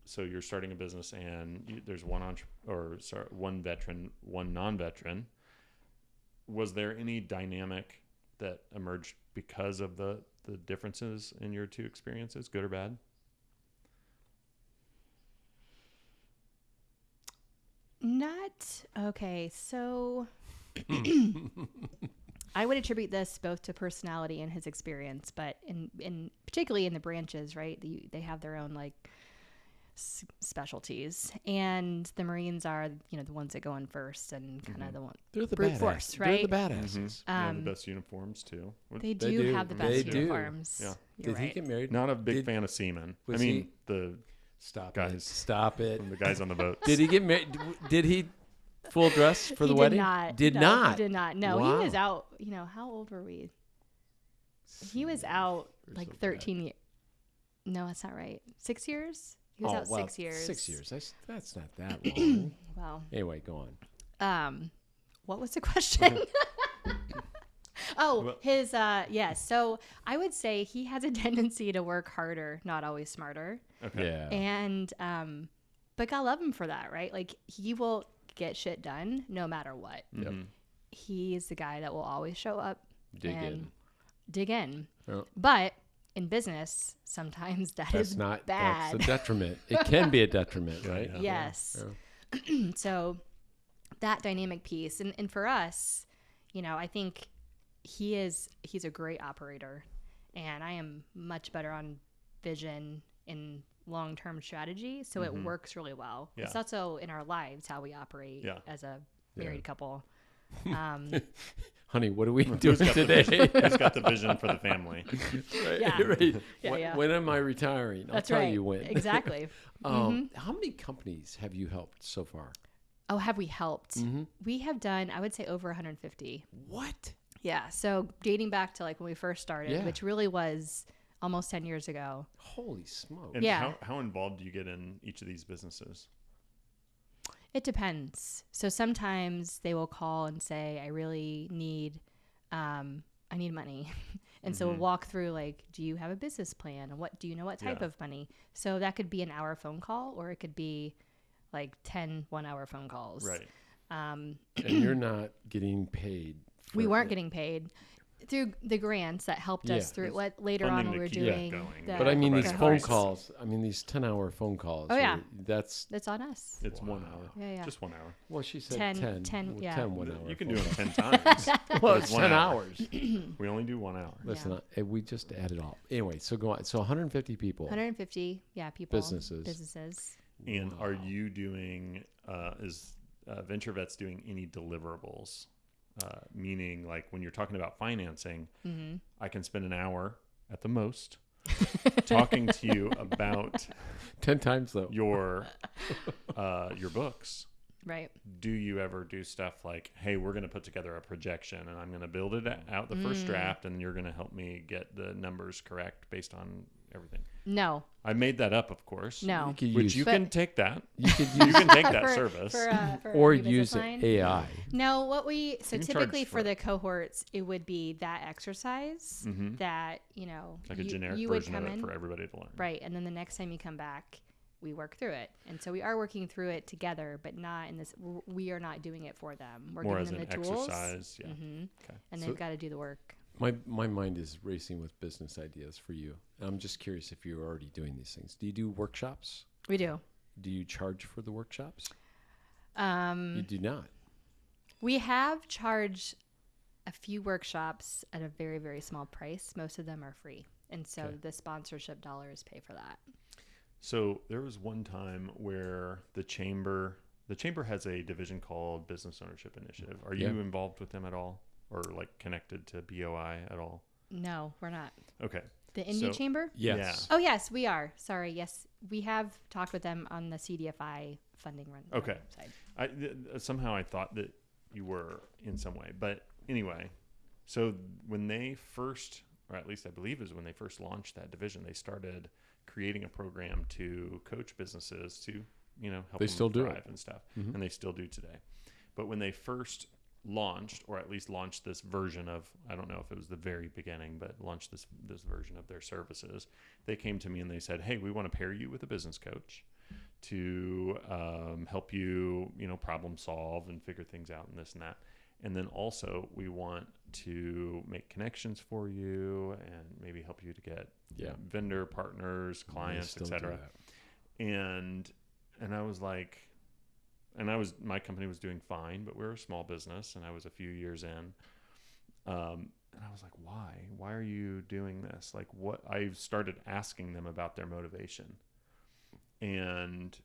A: so you're starting a business and there's one veteran, one non-veteran? Was there any dynamic that emerged because of the differences in your two experiences, good or bad?
B: Okay, so I would attribute this both to personality and his experience, but in particularly in the branches, right? They have their own like specialties, and the Marines are the ones that go in first and kind of the one.
C: They're the
B: brute
C: badass.
B: force, right?
C: They're the badasses.
A: The best uniforms too.
B: They do have the best
C: They do.
B: uniforms.
A: Yeah.
B: You're
C: Did
B: right.
C: he get married?
A: Not a big fan of seamen.
C: was
A: The
C: Stop
A: guys.
C: it. Stop it.
A: the guys on the boat.
C: Did he get married? Did he full dress for the
B: He
C: wedding?
B: Did not.
C: Did
B: No,
C: not.
B: He did not. No,
C: Wow.
B: he was out. How old were we? He was out like 13 years. No, that's not right. 6 years? He was out 6 years.
C: 6 years. That's not that long.
B: Wow.
C: Anyway, go on.
B: What was the question? His yes. So I would say he has a tendency to work harder, not always smarter.
A: Okay.
C: Yeah.
B: And but God love him for that, right? Like he will get shit done no matter what.
C: Yep.
B: He's the guy that will always show up and dig in.
C: Yep.
B: But in business, sometimes that's
C: not
B: bad.
C: That's a detriment. It can be a detriment, right?
A: Yeah.
B: Yes.
C: Yeah.
B: So that dynamic piece, and for us, I think he's a great operator, and I am much better on vision and long-term strategy. So it works really well.
A: Yeah.
B: It's also in our lives how we operate as a married couple.
C: Honey, what are we doing today?
A: Who's got the vision for the family?
C: Right,
B: Yeah.
C: right.
B: Yeah.
C: When am I retiring?
B: That's
C: I'll tell
B: right.
C: you when.
B: Exactly.
C: How many companies have you helped so far?
B: Oh, have we helped? We have done, I would say, over 150.
C: What?
B: Yeah. So dating back to like when we first started, which really was almost 10 years ago.
C: Holy smoke.
A: And
B: Yeah.
A: how involved do you get in each of these businesses?
B: It depends. So sometimes they will call and say, I really need, I need money. And so we'll walk through like, do you have a business plan? And do you know what type of money? So that could be an hour phone call, or it could be like 10 1-hour phone calls.
A: Right.
C: And you're not getting paid.
B: We weren't getting paid through the grants that helped us through what later on
A: funding
B: we
A: to
B: were
A: keep it
B: doing.
A: going.
C: But I mean, these phone
B: cohorts.
C: calls, these 10-hour phone calls.
B: Oh, yeah.
C: That's,
B: on us.
A: It's 1 hour.
B: Yeah.
A: Just 1 hour.
C: well, she said
B: 10,
C: 10. Well,
B: yeah.
C: 10 1 hour.
A: You can
C: phone
A: do
C: calls.
A: them 10 times.
C: Well,
A: but
C: it's
A: one
C: 10
A: hour.
C: hours.
A: We only do 1 hour.
C: Listen, we just added all. Anyway, so go on. So 150 people.
B: 150, people.
C: Businesses.
A: And are you doing, is VentureVets doing any deliverables? Meaning, like when you're talking about financing, I can spend an hour at the most talking to you about
C: 10 times though.
A: your books.
B: Right.
A: Do you ever do stuff like, hey, we're going to put together a projection and I'm going to build it out the first draft and you're going to help me get the numbers correct based on everything?
B: No.
A: I made that up, of course.
B: No.
A: You can take that.
C: You could
A: You
C: use
A: can take that service.
B: For
C: or
B: a new
C: use
B: business line.
C: AI.
B: No,
A: You can
B: typically
A: charge
B: for
A: for
B: the cohorts, it would be that exercise that,
A: Like a generic
B: you would
A: version of
B: come
A: it
B: in.
A: for everybody to learn.
B: Right. And then the next time you come back, we work through it. And so we are working through it together, but not in this, we are not doing it for them. We're
A: More
B: giving
A: as
B: them
A: an
B: the tools.
A: exercise. Yeah.
B: Okay. And they've got to do the work.
C: My mind is racing with business ideas for you. I'm just curious if you're already doing these things. Do you do workshops?
B: We do.
C: Do you charge for the workshops? You do not.
B: We have charged a few workshops at a very, very small price. Most of them are free. And so the sponsorship dollars pay for that.
A: So there was one time where the chamber has a division called Business Ownership Initiative. Are you involved with them at all, or like connected to BOI at all?
B: No, we're not.
A: Okay.
B: The Indie Chamber?
C: Yes.
B: Oh, yes, we are. Sorry. Yes, we have talked with them on the CDFI funding run.
A: Okay.
B: Side.
A: Somehow I thought that you were in some way, but anyway, so when they first, or at least I believe is when they first launched that division, they started creating a program to coach businesses to, help them thrive and stuff. Mm-hmm. And they still do today. But when they first launched, or at least launched this version of, I don't know if it was the very beginning, but launched this version of their services, they came to me and they said, hey, we want to pair you with a business coach to help you, problem solve and figure things out and this and that. And then also we want to make connections for you and maybe help you to get vendor partners, clients, etc. And I was like, my company was doing fine, but we were a small business and I was a few years in. And I was like, why are you doing this? Like I started asking them about their motivation. And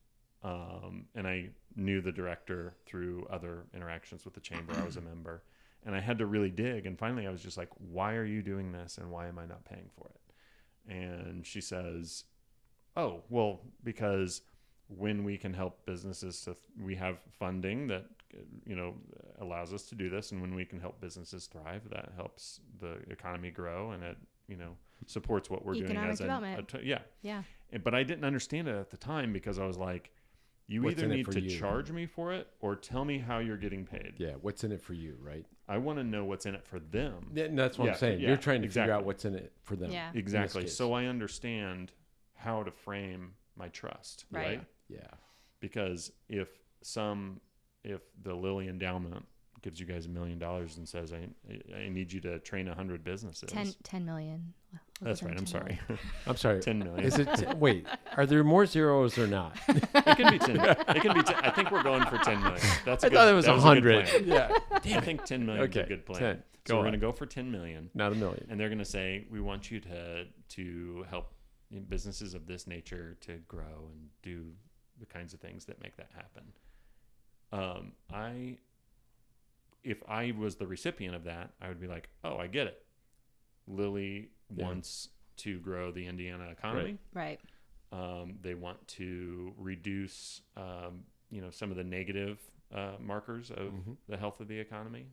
A: I knew the director through other interactions with the chamber. I was a member, and I had to really dig. And finally, I was just like, "Why are you doing this, and why am I not paying for it?" And she says, "Oh, well, because when we can help businesses we have funding that allows us to do this, and when we can help businesses thrive, that helps the economy grow, and it supports what we're doing as
B: development.
A: Yeah. But I didn't understand it at the time because I was like, you either need to charge me for it or tell me how you're getting paid.
C: Yeah, what's in it for you, right?
A: I want to know what's in it for them.
C: Yeah, that's what I'm saying. You're trying to figure out what's in it for them.
B: Yeah.
A: Exactly. So I understand how to frame my trust, right?
C: Yeah.
A: Because if the Lilly Endowment gives you guys $1 million and says, I need you to train 100 businesses.
B: 10 million.
A: That's right. I'm sorry.
C: I'm sorry.
A: 10 million.
C: Is it? Wait, are there more zeros or not?
A: It can be 10. It can be 10. I think we're going for 10 million. That's
C: I thought it was 100.
A: Yeah. I think 10 million is a good plan.
C: 10.
A: So we're going to go for 10 million.
C: Not $1 million.
A: And they're going to say, we want you to help businesses of this nature to grow and do the kinds of things that make that happen. If I was the recipient of that, I would be like, oh, I get it. Lilly wants to grow the Indiana economy.
B: Right.
A: They want to reduce, some of the negative markers of the health of the economy.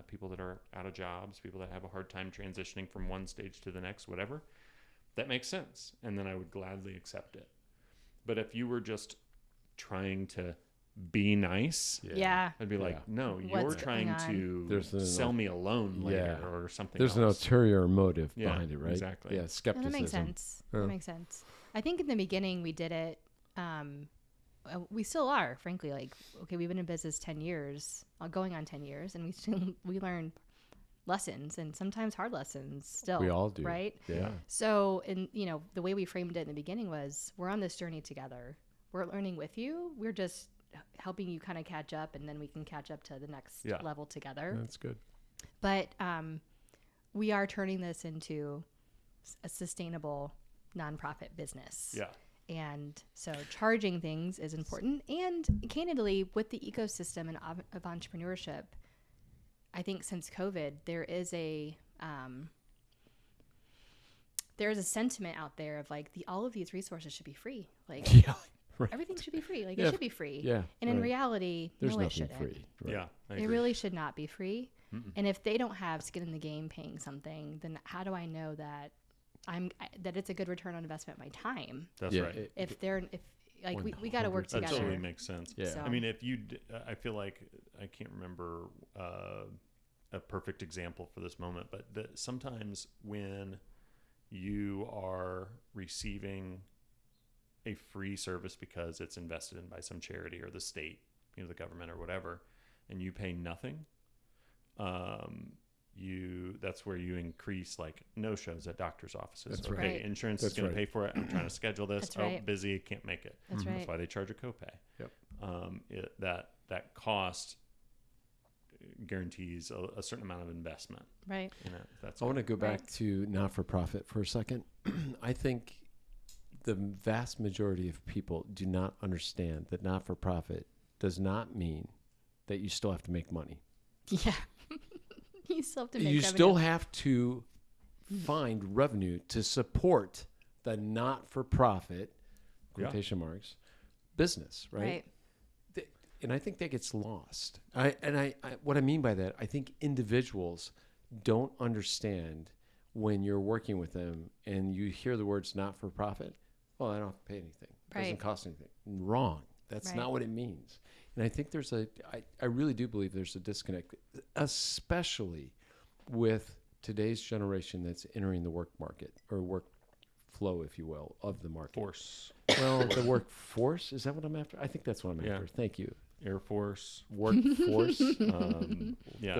A: People that are out of jobs, people that have a hard time transitioning from one stage to the next, whatever. That makes sense, and then I would gladly accept it. But if you were just trying to be nice, I'd be like, no, you're trying to sell me a loan later or something.
C: There's an ulterior motive behind it, right?
A: Exactly.
C: Yeah, skepticism.
B: That makes sense. That makes sense. I think in the beginning we did it. We still are, frankly. Like, okay, we've been in business 10 years, going on 10 years, and we learn lessons, and sometimes hard lessons still.
C: We all do,
B: right?
C: Yeah.
B: So, the way we framed it in the beginning was, we're on this journey together. We're learning with you. We're just helping you kind of catch up, and then we can catch up to the next level together.
C: That's good.
B: But we are turning this into a sustainable nonprofit business.
A: Yeah.
B: And so charging things is important. And candidly, with the ecosystem and of entrepreneurship, I think since COVID, there is a sentiment out there of like, all of these resources should be free. Like,
C: Right.
B: everything should be free. Like, it should be free.
C: Yeah.
B: And in reality,
C: there's
B: no, it
C: nothing
B: shouldn't.
C: free. Right.
A: Yeah.
B: It really should not be free.
A: Mm-mm.
B: And if they don't have skin in the game paying something, then how do I know that that it's a good return on investment of my time?
A: That's right.
B: We got to work together.
A: That totally makes sense.
C: Yeah.
B: So.
A: I mean, I feel like I can't remember a perfect example for this moment, but sometimes when you are receiving a free service because it's invested in by some charity or the state, the government or whatever, and you pay nothing, that's where you increase like no-shows at doctor's offices.
C: That's
A: okay,
B: right.
A: Insurance is going to pay for it. I'm trying to schedule this.
B: That's right.
A: Busy, can't make it.
B: That's right.
A: That's why they charge a copay.
C: Yep.
A: that cost guarantees a certain amount of investment.
B: Right.
A: That's
C: I want to go back to not-for-profit for a second. I think the vast majority of people do not understand that not-for-profit does not mean that you still have to make money.
B: Yeah. You still have to make
C: You
B: revenue.
C: still have to find revenue to support the not-for-profit, quotation marks, business, right? And I think that gets lost. What I mean by that, I think individuals don't understand when you're working with them and you hear the words not-for-profit, well, I don't have to pay anything. It doesn't cost anything. Wrong. That's not what it means. And I think I really do believe there's a disconnect, especially with today's generation that's entering the work market or work flow, if you will, of the market.
A: Force.
C: Well, the workforce, is that what I'm after? I think that's what I'm after. Thank you.
A: Air Force.
C: Workforce.
A: The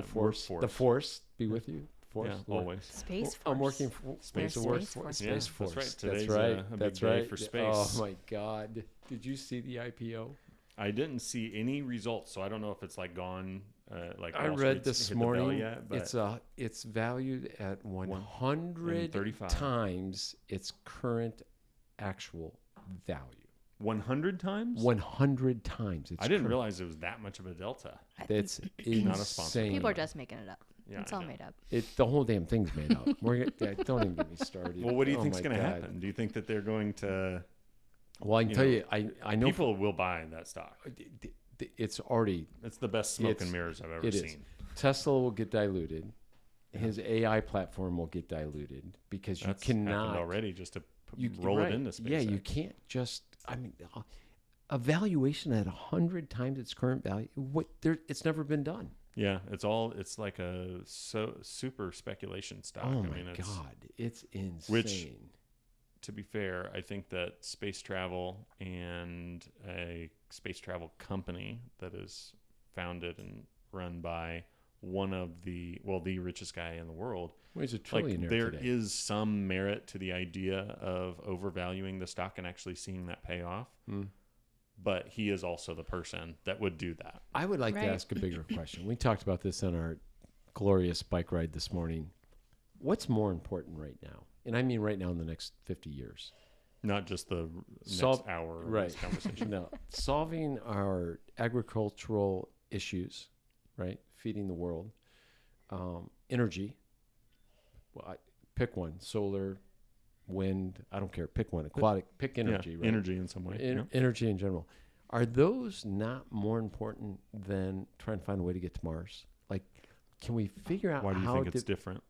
A: force.
C: The force be with you. Force.
A: Yeah, always.
B: Space Force.
C: I'm working for
B: Space
C: Force.
B: Force.
C: Force.
A: That's right. Today's
C: That's right.
A: a big
C: That's
A: day
C: right.
A: for space.
C: Oh my God! Did you see the IPO?
A: I didn't see any results, so I don't know if it's like gone.
C: I read this morning.
A: Yet,
C: it's valued at 135 times its current actual value.
A: 100 times?
C: 100 times.
A: I didn't realize it was that much of a delta.
C: It's
A: not a sponsor.
C: insane.
B: People are just making it up.
A: Yeah,
B: It's all made up.
C: The whole damn thing's made up. Don't even get me started.
A: Well, what do you think's going to happen? Do you think that they're going to?
C: Well, I can tell you, I know
A: people will buy that stock.
C: It's already.
A: It's the best smoke and mirrors I've ever seen.
C: Tesla will get diluted. His AI platform will get diluted because
A: That's
C: you cannot
A: happened already just to roll it into space.
C: Yeah, you can't just. I mean, a valuation at 100 times its current value. It's never been done.
A: Yeah, it's like a super speculation stock.
C: Oh my God, it's insane.
A: Which, to be fair, I think that space travel and a space travel company that is founded and run by one of the richest guy in the world.
C: Well, he's a trillionaire
A: there
C: today.
A: is some merit to the idea of overvaluing the stock and actually seeing that pay off. But he is also the person that would do that.
C: I would like to ask a bigger question. We talked about this on our glorious bike ride this morning. What's more important right now? And I mean right now in the next 50 years.
A: Not just the next hour of this conversation.
C: No, solving our agricultural issues, right? Feeding the world. Energy. Well, pick one. Solar, wind, I don't care. Pick one. Aquatic. Pick energy, right?
A: Energy in some way.
C: Energy in general. Are those not more important than trying to find a way to get to Mars? Like, can we figure out
A: Why do you think it's different?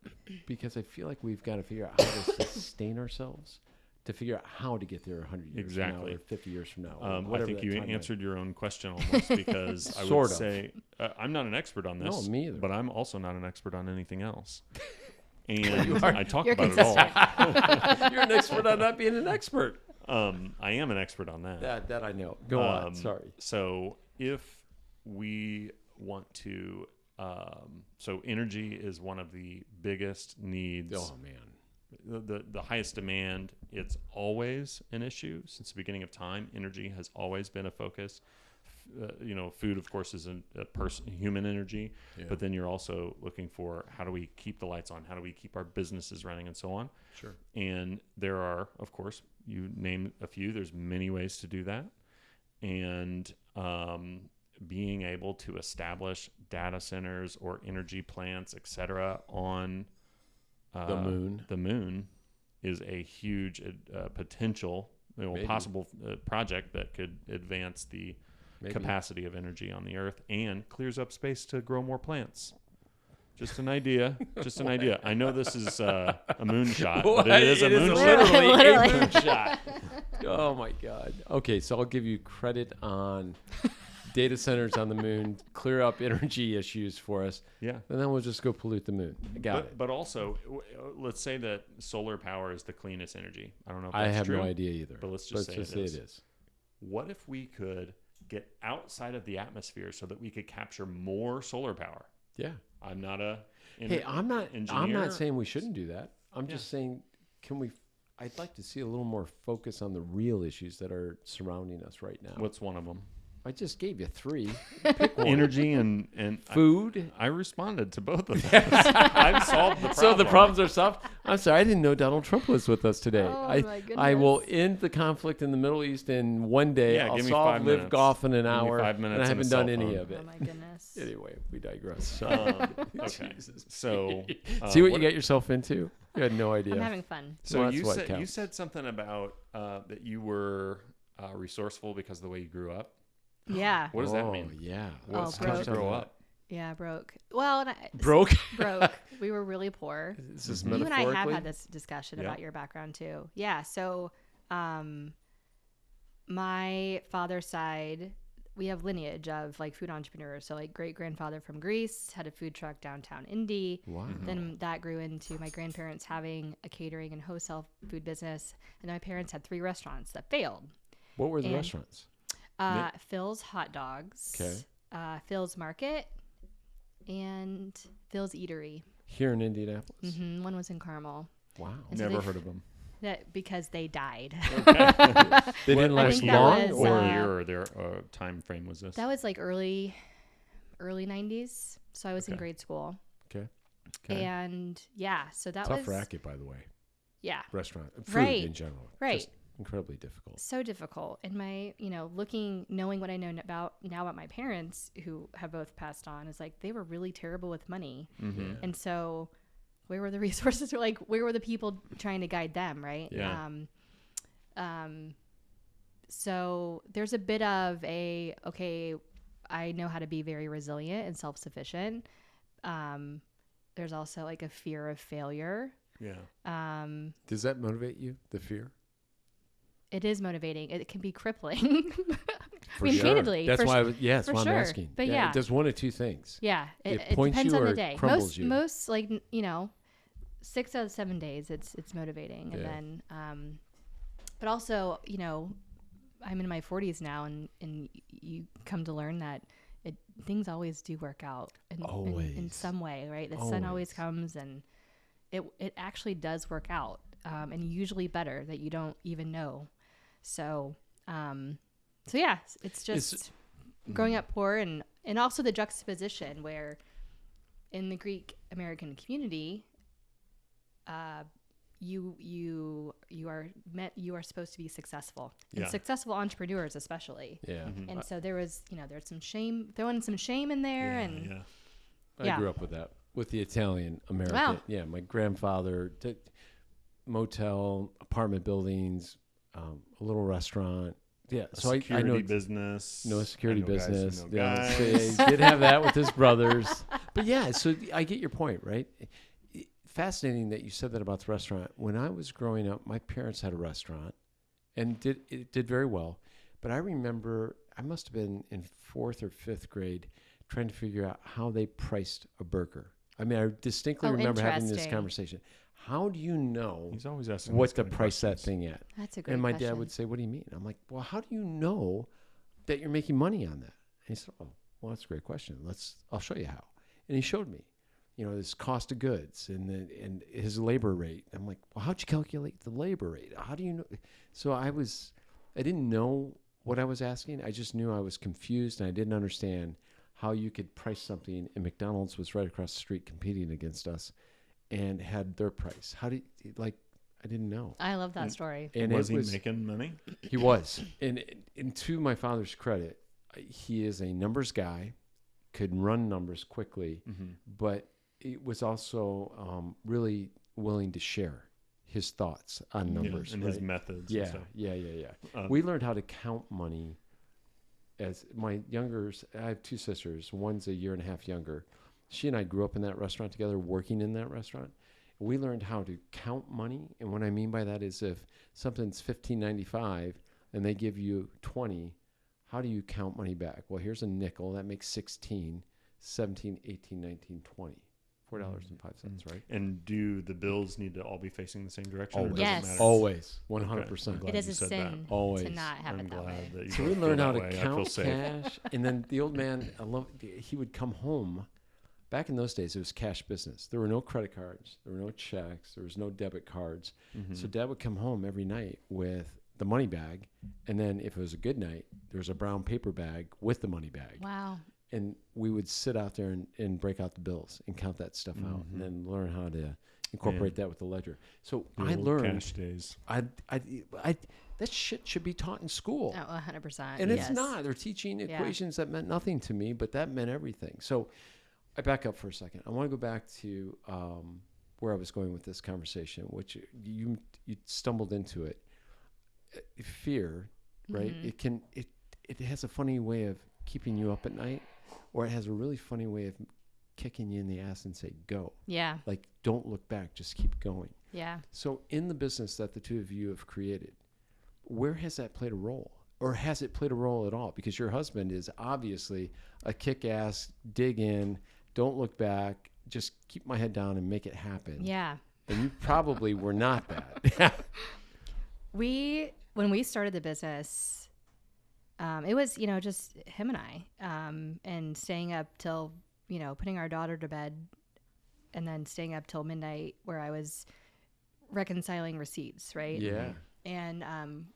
C: Because I feel like we've got to figure out how to sustain ourselves to figure out how to get there 100 years from now or 50 years from now.
A: I think you answered your own question almost because I would say I'm not an expert on this.
C: No, me either.
A: But I'm also not an expert on anything else. And I talk
B: You're
A: about it all.
C: You're an expert on not being an expert.
A: I am an expert on that.
C: That I know. Go on. Sorry.
A: So if we want to, so energy is one of the biggest needs.
C: Oh man.
A: The highest demand. It's always an issue since the beginning of time. Energy has always been a focus. Food, of course, is human energy, but then you're also looking for how do we keep the lights on? How do we keep our businesses running and so on?
C: Sure.
A: And there are, of course, you name a few. There's many ways to do that. And being able to establish data centers or energy plants, et cetera, on the moon is a huge potential, possible project that could advance the capacity of energy on the Earth and clears up space to grow more plants. Just an idea. Just an idea. I know this is a moonshot, but it is a moonshot.
C: Literally a moonshot. Oh my God. Okay, so I'll give you credit on data centers on the moon, clear up energy issues for us.
A: Yeah.
C: And then we'll just go pollute the moon. Got it.
A: But also, let's say that solar power is the cleanest energy. I don't know if that's
C: I have
A: true,
C: no idea either.
A: But let's just say it
C: is.
A: What if we could get outside of the atmosphere so that we could capture more solar power?
C: Yeah.
A: I'm not a
C: engineer. I'm not saying we shouldn't do that. I'm just saying, I'd like to see a little more focus on the real issues that are surrounding us right now.
A: What's one of them?
C: I just gave you 3. Pick one.
A: Energy and
C: Food.
A: I responded to both of those. I've solved the problem.
C: So the problems are solved. I'm sorry, I didn't know Donald Trump was with us today.
B: Oh, my
C: I will
B: goodness.
C: end the conflict in the Middle East in one day.
A: Yeah,
C: I'll
A: give me
C: solve
A: 5
C: live
A: minutes.
C: golf in an
A: Give me
C: hour.
A: 5 minutes
C: and I
A: and a
C: haven't done
A: cell
C: any
A: phone.
C: of it.
B: Oh my goodness.
C: Anyway, we digress. So.
A: Okay.
C: Jesus.
A: So
C: See what you get yourself into? You had no idea.
B: I'm having fun.
A: So
C: Well,
A: you
C: that's what
A: said
C: counts.
A: something about that you were resourceful because of the way you grew up.
B: Yeah.
A: What does that mean?
C: Yeah.
A: How
B: broke.
A: did you grow up?
B: Yeah, broke. Well,
C: Broke?
B: broke. We were really poor.
C: Is this
B: You and I
C: metaphorically?
B: have had this discussion
A: Yeah.
B: about your background too. Yeah. So, my father's side, we have lineage of like food entrepreneurs. So like great grandfather from Greece had a food truck downtown Indy.
C: Wow.
B: Then that grew into my grandparents having a catering and wholesale food business. And then my parents had 3 restaurants that failed.
C: What were the
B: And-
C: restaurants?
B: Phil's Hot Dogs.
C: Okay.
B: Phil's Market. And Phil's Eatery.
C: Here in Indianapolis?
B: One was in Carmel.
C: Wow.
B: And so
A: Never
B: they-
A: heard of them.
B: That because they died.
C: They didn't
B: I
C: last
B: think that
C: long?
B: was,
A: What
C: or
A: year or their time frame was this?
B: That was like early 90s. So I was in
A: Okay.
B: grade school.
C: Okay.
B: And yeah, so that
C: Tough
B: was
C: racket, by the way.
B: yeah,
C: Restaurant. Food
B: Right.
C: in general.
B: Right.
C: Just incredibly difficult.
B: so difficult. And my, knowing what I know about my parents who have both passed on is like they were really terrible with money.
A: Mm-hmm.
B: And so where were the resources? Like where were the people trying to guide them, right?
A: Yeah.
B: So there's a bit of okay, I know how to be very resilient and self-sufficient. There's also like a fear of failure.
A: Yeah.
C: Does that motivate you, the fear?
B: It is motivating. It can be crippling.
C: For
B: I mean,
C: sure.
B: candidly,
C: That's
B: for
C: why that's
B: for
C: why
B: sure.
C: I'm asking.
B: But yeah.
C: It does one of 2 things.
B: Yeah,
C: It
B: it
C: points
B: depends
C: you
B: on
C: or
B: the day.
C: crumbles you.
B: Most like 6 out of 7 days, it's motivating, and
C: Yeah.
B: then, but also I'm in my 40s now, and you come to learn that things always do work out in
C: Always.
B: some way, right? The sun always
C: Always.
B: comes, and it actually does work out, and usually better that you don't even know. So yeah, it's just growing up poor, and also the juxtaposition where in the Greek American community, you are supposed to be successful, and
A: Yeah.
B: successful entrepreneurs especially.
C: Yeah.
B: And so there's some shame, throwing some shame in there, and
A: Yeah.
C: I
B: Yeah.
C: grew up with that, with the Italian American.
B: Wow.
C: Yeah, my grandfather did motel, apartment buildings, a little restaurant. Yeah, so I
A: Security
C: know
A: business.
C: no security
A: I know guys who
C: business.
A: know
C: Yeah,
A: guys.
C: so he did have that with his brothers. But yeah, so I get your point, right? Fascinating that you said that about the restaurant. When I was growing up, my parents had a restaurant, and it did very well. But I remember I must have been in 4th or 5th grade trying to figure out how they priced a burger. I mean, I distinctly remember having this
B: interesting.
C: conversation. How do you know
A: He's always asking
C: what
A: those
C: to
A: kind of
C: price that
A: questions.
C: thing at?
B: that's a great
C: And my
B: question.
C: dad would say, "What do you mean?" I'm like, "Well, how do you know that you're making money on that?" And he said, "Oh, well, that's a great question. I'll show you how." And he showed me, this cost of goods and his labor rate. I'm like, "Well, how'd you calculate the labor rate? How do you know?" So I didn't know what I was asking. I just knew I was confused, and I didn't understand how you could price something. And McDonald's was right across the street competing against us and had their price. How do you, I didn't know.
B: I love that story.
C: And
A: Was
C: it
A: he making money?
C: He was. And to my father's credit, he is a numbers guy, could run numbers quickly, but it was also really willing to share his thoughts on numbers.
A: And
C: right?
A: his methods.
C: Yeah,
A: And stuff.
C: yeah. We learned how to count money as I have 2 sisters. One's a year and a half younger. She and I grew up in that restaurant together, working in that restaurant. We learned how to count money. And what I mean by that is if something's $15.95 and they give you 20, how do you count money back? Well, here's a nickel. That makes 16, 17, 18, 19, 20. $4.05, right?
A: And do the bills need to all be facing the same direction? Or
C: Always.
A: does
B: Yes.
A: it matter?
C: Always.
A: Okay.
C: 100%.
A: I'm glad
B: It is
A: you
B: a
A: said
B: sin
A: that.
C: Always.
B: to not have
A: I'm
B: it that way.
A: glad that you
C: So we
A: both
C: learned
A: feel
C: how
A: that
C: to
A: way. I feel
C: count
A: safe.
C: cash. And then the old man, he would come home. Back in those days, it was cash business. There were no credit cards. There were no checks. There was no debit cards. So Dad would come home every night with the money bag. And then if it was a good night, there was a brown paper bag with the money bag.
B: Wow.
C: And we would sit out there and break out the bills and count that stuff out, and then learn how to incorporate that with the ledger. So I learned
A: cash days.
C: That shit should be taught in school.
B: Oh, 100%.
C: And it's not. They're teaching equations that meant nothing to me, but that meant everything. So I back up for a second. I want to go back to where I was going with this conversation, which you stumbled into it. Fear, right? It has a funny way of keeping you up at night, or it has a really funny way of kicking you in the ass and say, go.
B: Yeah.
C: Like, don't look back, just keep going.
B: Yeah.
C: So in the business that the two of you have created, where has that played a role? Or has it played a role at all? Because your husband is obviously a kick-ass, dig in, don't look back, just keep my head down and make it happen.
B: Yeah.
C: And you probably were not that.
B: When we started the business, it was, just him and I, and staying up till, putting our daughter to bed and then staying up till midnight where I was reconciling receipts, right?
C: Yeah.
B: And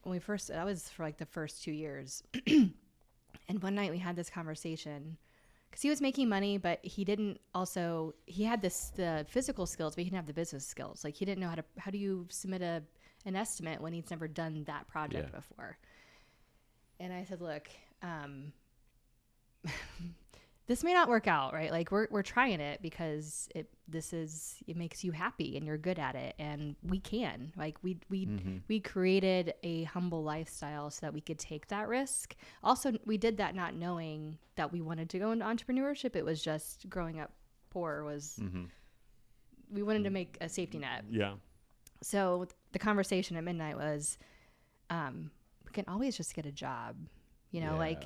B: when that was for like the first 2 years. And one night we had this conversation because he was making money, but he had the physical skills, but he didn't have the business skills. Like he didn't know how do you submit an estimate when he's never done that project before. And I said, look, this may not work out, right? Like we're trying it because it makes you happy and you're good at it. And we can, like we created a humble lifestyle so that we could take that risk. Also, we did that not knowing that we wanted to go into entrepreneurship. It was just growing up poor we wanted to make a safety net.
A: Yeah.
B: So the conversation at midnight was, we can always just get a job, like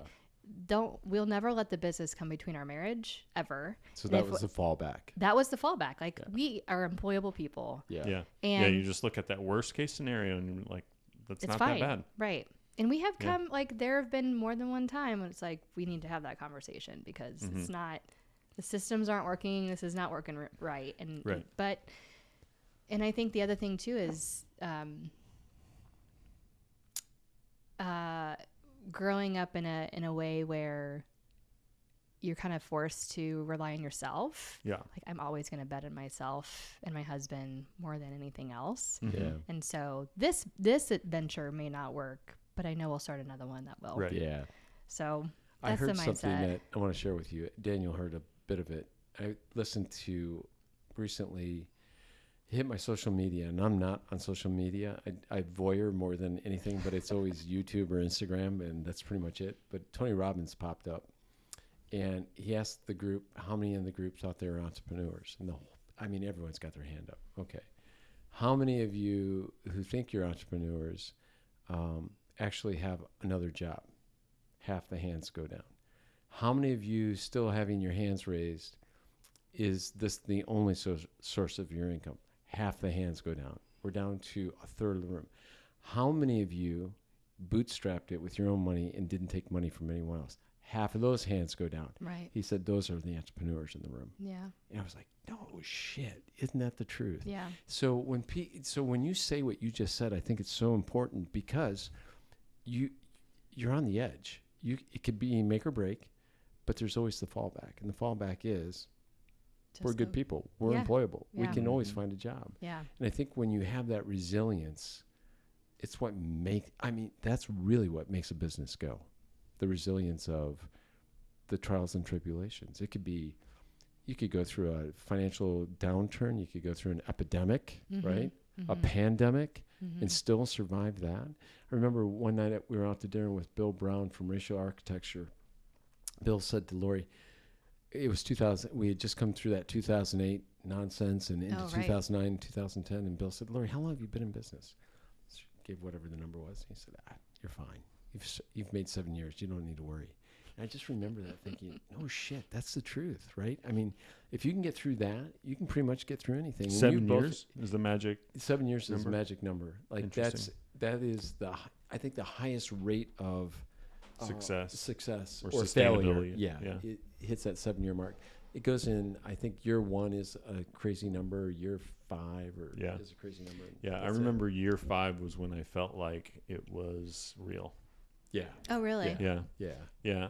B: we'll never let the business come between our marriage ever.
C: So that was the fallback.
B: That was the fallback. Like we are employable people.
A: Yeah. Yeah. And you just look at that worst case scenario and you're like, that's not
B: fine.
A: that bad.
B: Right. And we have come, like there have been more than one time when it's like, we need to have that conversation because it's not, the systems aren't working. This is not working right. And I think the other thing too is, growing up in a way where you're kind of forced to rely on yourself. Yeah. Like I'm always going to bet on myself and my husband more than anything else.
C: Yeah.
B: And so this adventure may not work, but I know we'll start another one that will.
C: Right. Yeah.
B: So
C: I
B: that's
C: heard
B: the mindset.
C: something that I want to share with you. Daniel heard a bit of it. I listened to recently, hit my social media, and I'm not on social media. I voyeur more than anything, but it's always YouTube or Instagram, and that's pretty much it. But Tony Robbins popped up, and he asked the group, how many in the groups out there are entrepreneurs? And everyone's got their hand up. Okay. How many of you who think you're entrepreneurs actually have another job? Half the hands go down. How many of you still having your hands raised, is this the only source of your income? Half the hands go down. We're down to a third of the room. How many of you bootstrapped it with your own money and didn't take money from anyone else? Half of those hands go down.
B: Right.
C: He said, those are the entrepreneurs in the room.
B: Yeah.
C: And I was like, no shit. Isn't that the truth?
B: Yeah.
C: So when you say what you just said, I think it's so important because you're on the edge. It could be make or break, but there's always the fallback. And the fallback is, we're good people. We're employable. Yeah. We can always find a job.
B: Yeah.
C: And I think when you have that resilience, it's that's really what makes a business go. The resilience of the trials and tribulations. It could be, you could go through a financial downturn. You could go through an epidemic, right? A pandemic and still survive that. I remember one night we were out to dinner with Bill Brown from Ratio Architecture. Bill said to Lori, it was 2000. We had just come through that 2008 nonsense and into 2009, 2010. And Bill said, Lori, how long have you been in business? She gave whatever the number was. He said, you're fine. You've made 7 years. You don't need to worry. And I just remember that thinking, no shit, that's the truth, right? I mean, if you can get through that, you can pretty much get through anything.
A: 7 years is the magic.
C: 7 years is the magic number. Like that is I think the highest rate of success
A: or
C: failure.
A: Yeah.
C: It hits that 7 year mark. it goes in. I think year 1 is a crazy number. Year 5 is a crazy number.
A: Yeah, I remember year 5 was when I felt like it was real.
C: Yeah.
B: Oh, really?
A: Yeah.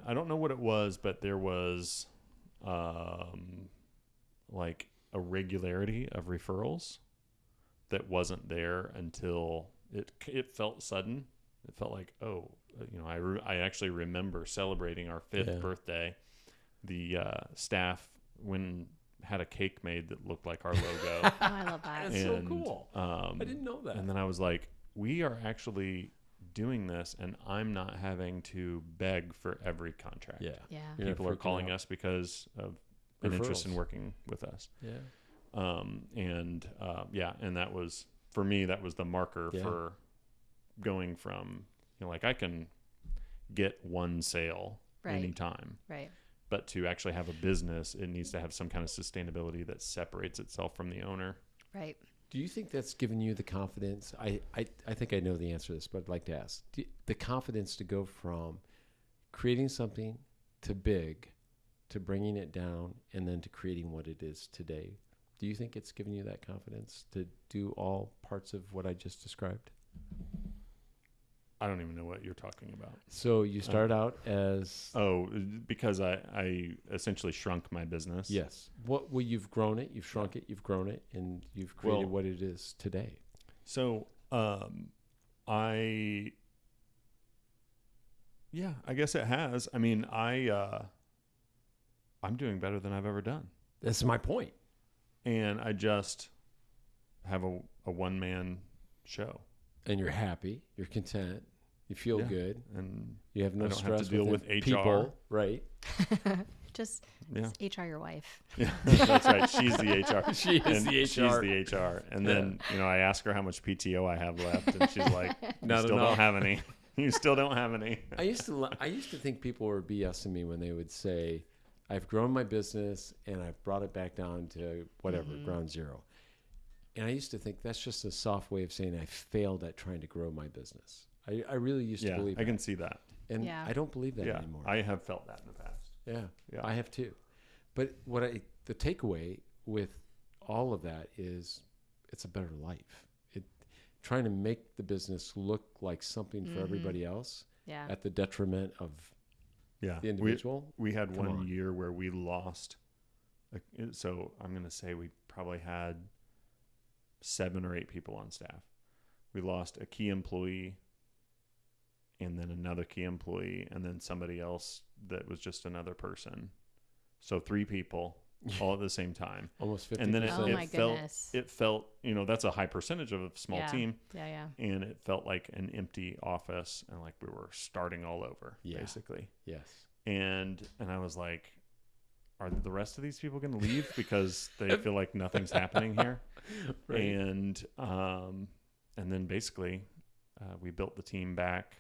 A: I don't know what it was, but there was like a regularity of referrals that wasn't there until it felt sudden. It felt like, I actually remember celebrating our 5th birthday. The staff had a cake made that looked like our logo.
B: Oh, I love that.
C: That's so cool. I didn't know that.
A: And then I was like, we are actually doing this, and I'm not having to beg for every contract.
B: Yeah.
A: People are calling us because of an interest in working with us.
C: Yeah.
A: And that was, for me, that was the marker for going from, like I can get one sale anytime.
B: Right.
A: But to actually have a business, it needs to have some kind of sustainability that separates itself from the owner.
B: Right.
C: Do you think that's given you the confidence? I think I know the answer to this, but I'd like to ask. The confidence to go from creating something to big, to bringing it down, and then to creating what it is today. Do you think it's given you that confidence to do all parts of what I just described?
A: I don't even know what you're talking about.
C: So you start out as...
A: because I essentially shrunk my business.
C: Yes. Well, you've grown it, you've shrunk it, you've grown it, and you've created what it is today.
A: So I guess it has. I mean, I'm doing better than I've ever done.
C: That's my point.
A: And I just have a one-man show.
C: And you're happy, you're content, you feel good,
A: and
C: you have no
A: I don't
C: stress
A: have to deal with HR.
C: People, right?
B: Just HR your wife.
A: Yeah, that's right. She's the HR.
C: She's
A: the HR. And then, I ask her how much PTO I have left, and she's like,
C: Not
A: still
C: enough.
A: don't have any. You still don't have any.
C: I used to think people were BSing me when they would say, I've grown my business and I've brought it back down to whatever, ground zero. And I used to think that's just a soft way of saying I failed at trying to grow my business. I really used to believe that.
A: I can see that.
C: And I don't believe that anymore.
A: I have felt that in the past.
C: Yeah, I have too. But the takeaway with all of that is it's a better life. Trying to make the business look like something for everybody else at the detriment of the individual.
A: We had one year where we lost. So I'm going to say we probably had 7 or 8 people on staff. We lost a key employee, and then another key employee, and then somebody else that was just another person. So 3 people all at the same time.
C: Almost 50%.
A: And then
B: goodness.
A: it felt, that's a high percentage of a small team.
B: Yeah.
A: And it felt like an empty office, and like we were starting all over, basically.
C: Yes.
A: And I was like, are the rest of these people going to leave because they feel like nothing's happening here?
C: Right.
A: And then basically we built the team back.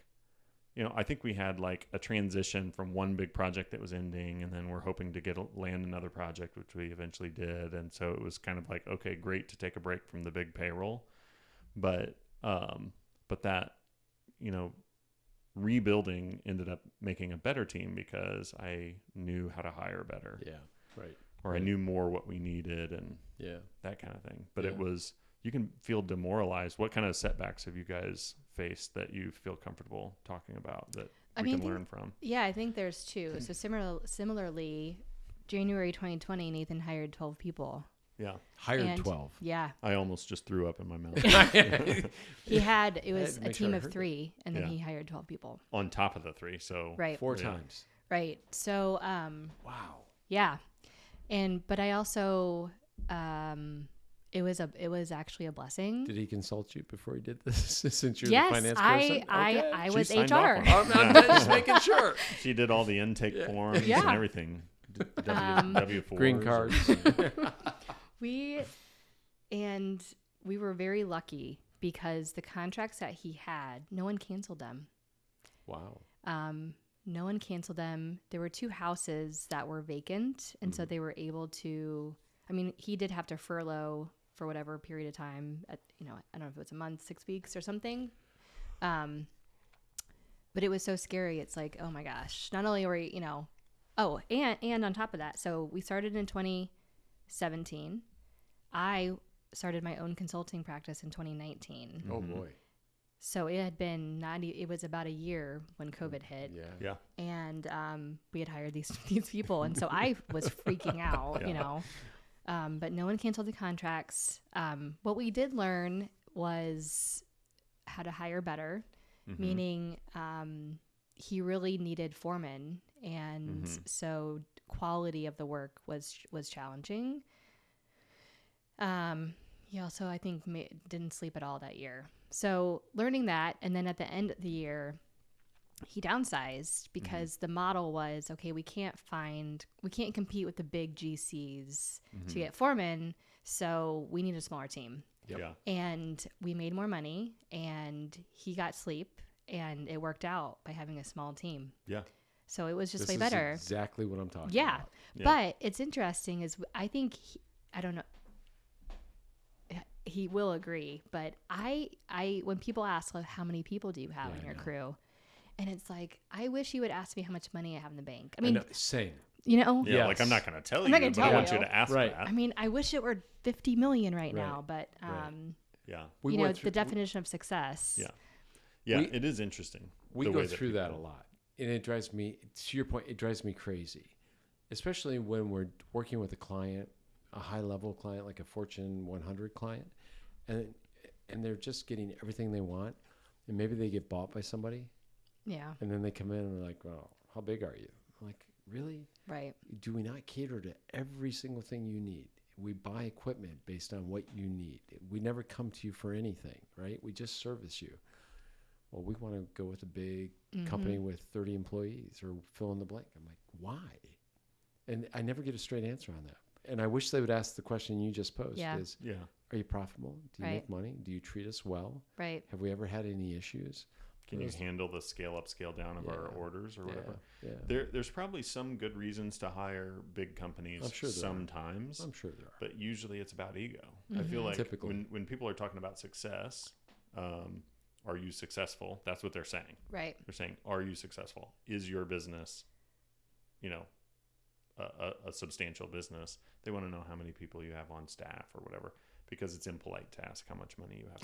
A: I think we had like a transition from one big project that was ending, and then we're hoping to land another project, which we eventually did. And so it was kind of like, okay, great to take a break from the big payroll. But that, rebuilding ended up making a better team because I knew how to hire better.
C: Yeah. Right.
A: Or I knew more what we needed and that kind of thing. But you can feel demoralized. What kind of setbacks have you guys faced that you feel comfortable talking about that we can learn from?
B: Yeah, I think there's 2. So similarly, January 2020, Nathan hired 12 people.
A: Yeah.
C: Hired 12.
B: Yeah.
A: I almost just threw up in my mouth.
B: It was a team of 3, and then he hired 12 people.
A: On top of the 3, so.
B: Right.
C: 4 times.
B: Right. So,
C: wow.
B: Yeah. But I also, it was actually a blessing.
C: Did he consult you before he did this? Since you're
B: yes,
C: the finance person?
B: I was
A: signed
B: HR.
A: off
C: I'm just making sure.
A: She did all the intake forms and everything. W4s.
C: Green cards.
B: We were very lucky because the contracts that he had, no one canceled them.
C: Wow.
B: No one canceled them. There were 2 houses that were vacant, and so they were able to. I mean, he did have to furlough for whatever period of time. I don't know if it was a month, 6 weeks, or something. But it was so scary. It's like, oh my gosh! Not only were Oh, and on top of that, so we started in 2017. I started my own consulting practice in 2019.
C: Oh boy.
B: So it had been it was about a year when COVID hit.
A: Yeah.
B: And we had hired these people. And so I was freaking out, you know. But no one canceled the contracts. What we did learn was how to hire better, meaning he really needed foremen. And so quality of the work was challenging. He also, I think, didn't sleep at all that year. So learning that, and then at the end of the year, he downsized because the model was, okay, we can't compete with the big GCs to get foremen, so we need a smaller team.
A: Yep. Yeah.
B: And we made more money, and he got sleep, and it worked out by having a small team.
A: Yeah.
B: So it was just
C: This
B: way
C: is
B: better.
C: exactly what I'm talking
B: Yeah.
C: about.
A: Yeah.
B: But it's interesting is I think, I don't know, he will agree, but I when people ask, like, how many people do you have in your crew? And it's like, I wish you would ask me how much money I have in the bank. I mean,
C: same.
B: you know?
A: Yeah, like I'm not going to tell you,
B: not gonna
A: but
B: tell
A: I want
B: you.
A: you to ask
C: Right.
A: that.
B: I mean, I wish it were 50 million right now, but
A: Yeah.
C: We
B: you know,
C: went through-
B: the definition of success.
A: Yeah. Yeah, it is interesting.
C: We
A: the
C: go
A: way
C: through that a
A: people-
C: lot. And it drives me, to your point, it drives me crazy. Especially when we're working with a client, a high-level client, like a Fortune 100 client, and they're just getting everything they want, and maybe they get bought by somebody,
B: Yeah.
C: and then they come in and they're like, well, how big are you? I'm like, really?
B: Right.
C: Do we not cater to every single thing you need? We buy equipment based on what you need. We never come to you for anything, right? We just service you. Well, we want to go with a big company with 30 employees or fill in the blank. I'm like, why? And I never get a straight answer on that. And I wish they would ask the question you just posed is, are you profitable? Do you make money? Do you treat us well?
B: Right.
C: Have we ever had any issues?
A: Can you handle the scale up, scale down of our orders or whatever? There's probably some good reasons to hire big companies sometimes.
C: I'm sure there are.
A: But usually it's about ego. I feel like when people are talking about success, are you successful? That's what they're saying.
B: Right.
A: They're saying, are you successful? Is your business, you know, a substantial business? They want to know how many people you have on staff or whatever, because it's impolite to ask how much money you have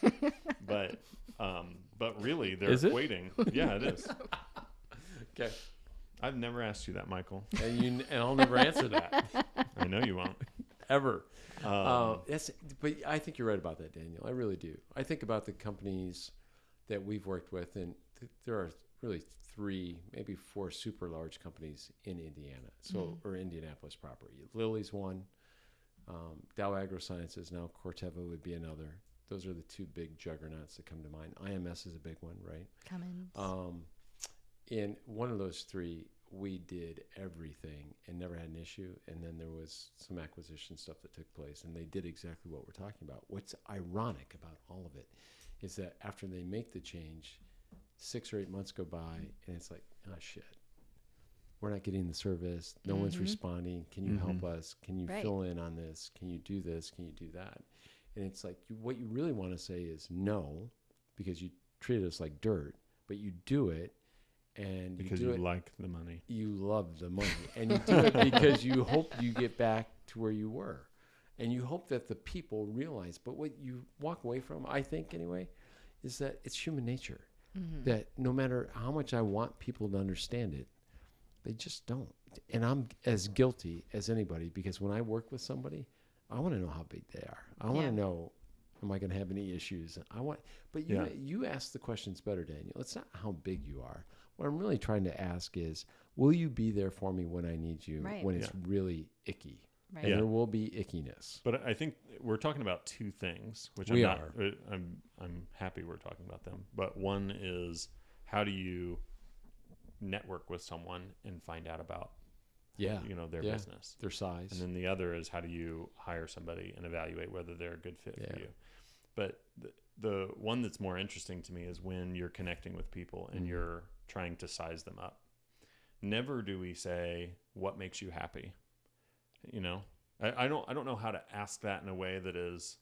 A: in the bank. But really, they're equating. Yeah, it is.
C: Okay.
A: I've never asked you that, Michael.
C: And I'll never answer that.
A: I know you won't.
C: Ever. But I think you're right about that, Daniel. I really do. I think about the companies that we've worked with, and there are really 3, maybe 4 super large companies in Indiana, or Indianapolis proper. Lilly's one, Dow AgroSciences, now Corteva would be another. Those are the 2 big juggernauts that come to mind. IMS is a big one, right?
B: Cummins.
C: In one of those 3, we did everything and never had an issue. And then there was some acquisition stuff that took place, and they did exactly what we're talking about. What's ironic about all of it is that after they make the change, 6 or 8 months go by, and it's like, oh, shit. We're not getting the service. No one's responding. Can you help us? Can you fill in on this? Can you do this? Can you do that? And it's like, what you really want to say is no, because you treated us like dirt, but you do it. And
A: because you like the money.
C: You love the money. And you do it because you hope you get back to where you were. And you hope that the people realize. But what you walk away from, I think anyway, is that it's human nature. That no matter how much I want people to understand it, they just don't. And I'm as guilty as anybody, because when I work with somebody, I want to know how big they are. I want to know, am I going to have any issues? But you ask the questions better, Daniel. It's not how big you are. What I'm really trying to ask is, will you be there for me when I need you, when it's really icky? Right. And there will be ickiness.
A: But I think we're talking about 2 things, which I'm happy we're talking about them. But one is, how do you network with someone and find out about their business,
C: their size?
A: And then the other is, how do you hire somebody and evaluate whether they're a good fit for you? But the one that's more interesting to me is when you're connecting with people and you're trying to size them up. Never do we say, what makes you happy? You know, I don't know how to ask that in a way that is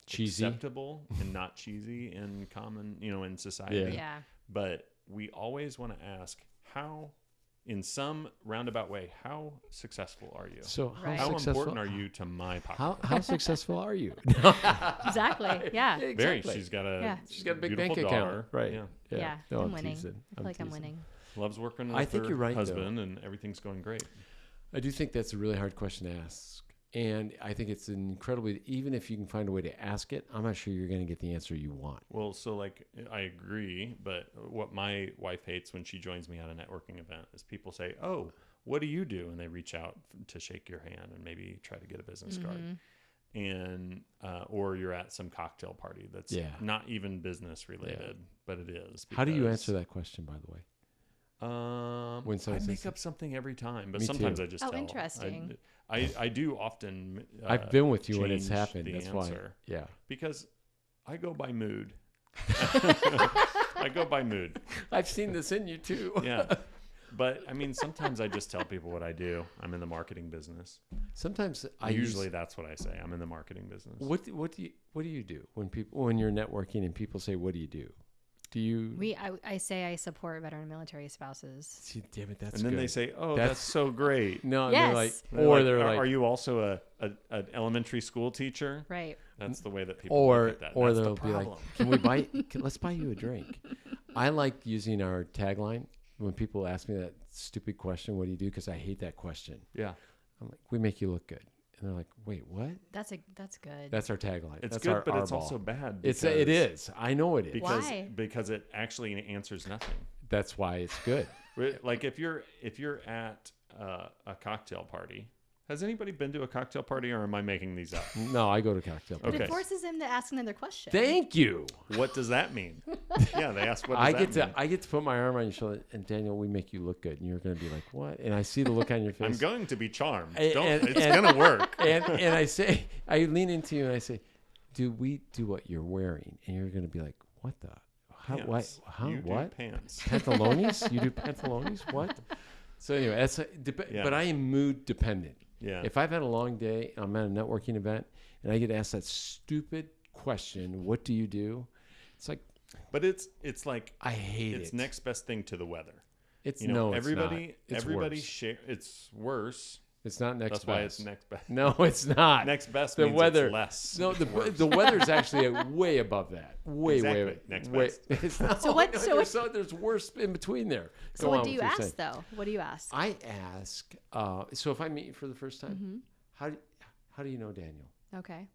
C: cheesy,
A: acceptable and not cheesy in common, in society.
B: Yeah.
A: But we always want to ask, how in some roundabout way, how successful are you?
C: So
B: Right.
A: How
C: successful,
A: important are you to my pocket?
C: How successful are you?
B: Exactly. Yeah.
A: Very.
C: Exactly.
A: She's got a
B: Yeah.
C: She's got a big
A: beautiful
C: bank
A: daughter.
C: account. Right.
A: Yeah.
B: Yeah.
C: No,
B: I'm winning.
C: teasing.
B: I feel like I'm
C: teasing.
B: winning.
A: Loves working with
C: I think
A: her
C: you're right, though.
A: husband, and everything's going great.
C: I do think that's a really hard question to ask. And I think it's an incredibly, even if you can find a way to ask it, I'm not sure you're going to get the answer you want.
A: Well, so like I agree, but what my wife hates when she joins me at a networking event is people say, "Oh, what do you do?" and they reach out to shake your hand and maybe try to get a business card. And or you're at some cocktail party that's not even business related, but it is.
C: How do you answer that question, by the way?
A: When I make up something every time, but sometimes I just tell.
B: Interesting.
A: I do often.
C: I've been with you when it's
A: change
C: happened.
A: the
C: That's
A: answer.
C: why. Yeah.
A: Because I go by mood. I go by mood.
C: I've seen this in you too.
A: Yeah. But I mean, sometimes I just tell people what I do. I'm in the marketing business.
C: Sometimes
A: Usually that's what I say. I'm in the marketing business.
C: What do you do when you're networking and people say, "What do you do?" Do you?
B: I say I support veteran and military spouses.
C: See, damn it, that's
A: and then
C: good.
A: they say, "Oh, that's so great."
C: No,
B: Yes.
C: they're like,
A: "Are you also an elementary school teacher?"
B: Right.
A: That's the way that people look at that.
C: Or
A: That's
C: they'll
A: the
C: be like,
A: problem.
C: let's buy you a drink. I like using our tagline when people ask me that stupid question, "What do you do?" Because I hate that question.
A: Yeah.
C: I'm like, "We make you look good." And they're like, "Wait, what?"
B: That's good.
C: That's our tagline.
A: It's
C: That's
A: good,
C: our
A: but it's
C: ball.
A: also bad.
C: It is. I know it is.
B: Why?
A: Because it actually answers nothing.
C: That's why it's good.
A: Like if you're at a cocktail party, has anybody been to a cocktail party, or am I making these up?
C: No, I go to cocktail
B: But
C: parties.
B: it forces him to ask another question.
C: Thank you.
A: What does that mean? Yeah, they ask what does that mean?
C: I get to put my arm on your shoulder, and Daniel, we make you look good, and you're going to be like, "What?" And I see the look on your face.
A: I'm going to be charmed.
C: And-
A: It's going to work.
C: and I lean into you and I say, "Do we do what you're wearing?" And you're going to be like, "What the? How? What?
A: Pants.
C: How?
A: You do
C: What?
A: pants.
C: Pantalones? You do pantalones? What?" So anyway, but I am mood dependent.
A: Yeah.
C: If I've had a long day, I'm at a networking event, and I get asked that stupid question, "What do you do?" It's like,
A: But it's like
C: I hate it.
A: it's next best thing to the weather.
C: It's
A: everybody
C: It's
A: everybody
C: worse.
A: share. It's worse.
C: It's not next
A: That's
C: best.
A: why it's next best.
C: No, it's not.
A: Next best
C: The
A: means
C: weather.
A: it's less.
C: No,
A: It's worse.
C: the weather's actually way above that. Way
A: Exactly. Next best.
C: It's not,
B: So what- so what-
C: there's worse in between there.
B: So
C: Go
B: what
C: on
B: do
C: with
B: you
C: your
B: ask
C: saying.
B: though? What do you ask?
C: I ask. So if I meet you for the first time, how do you know Daniel?
B: Okay.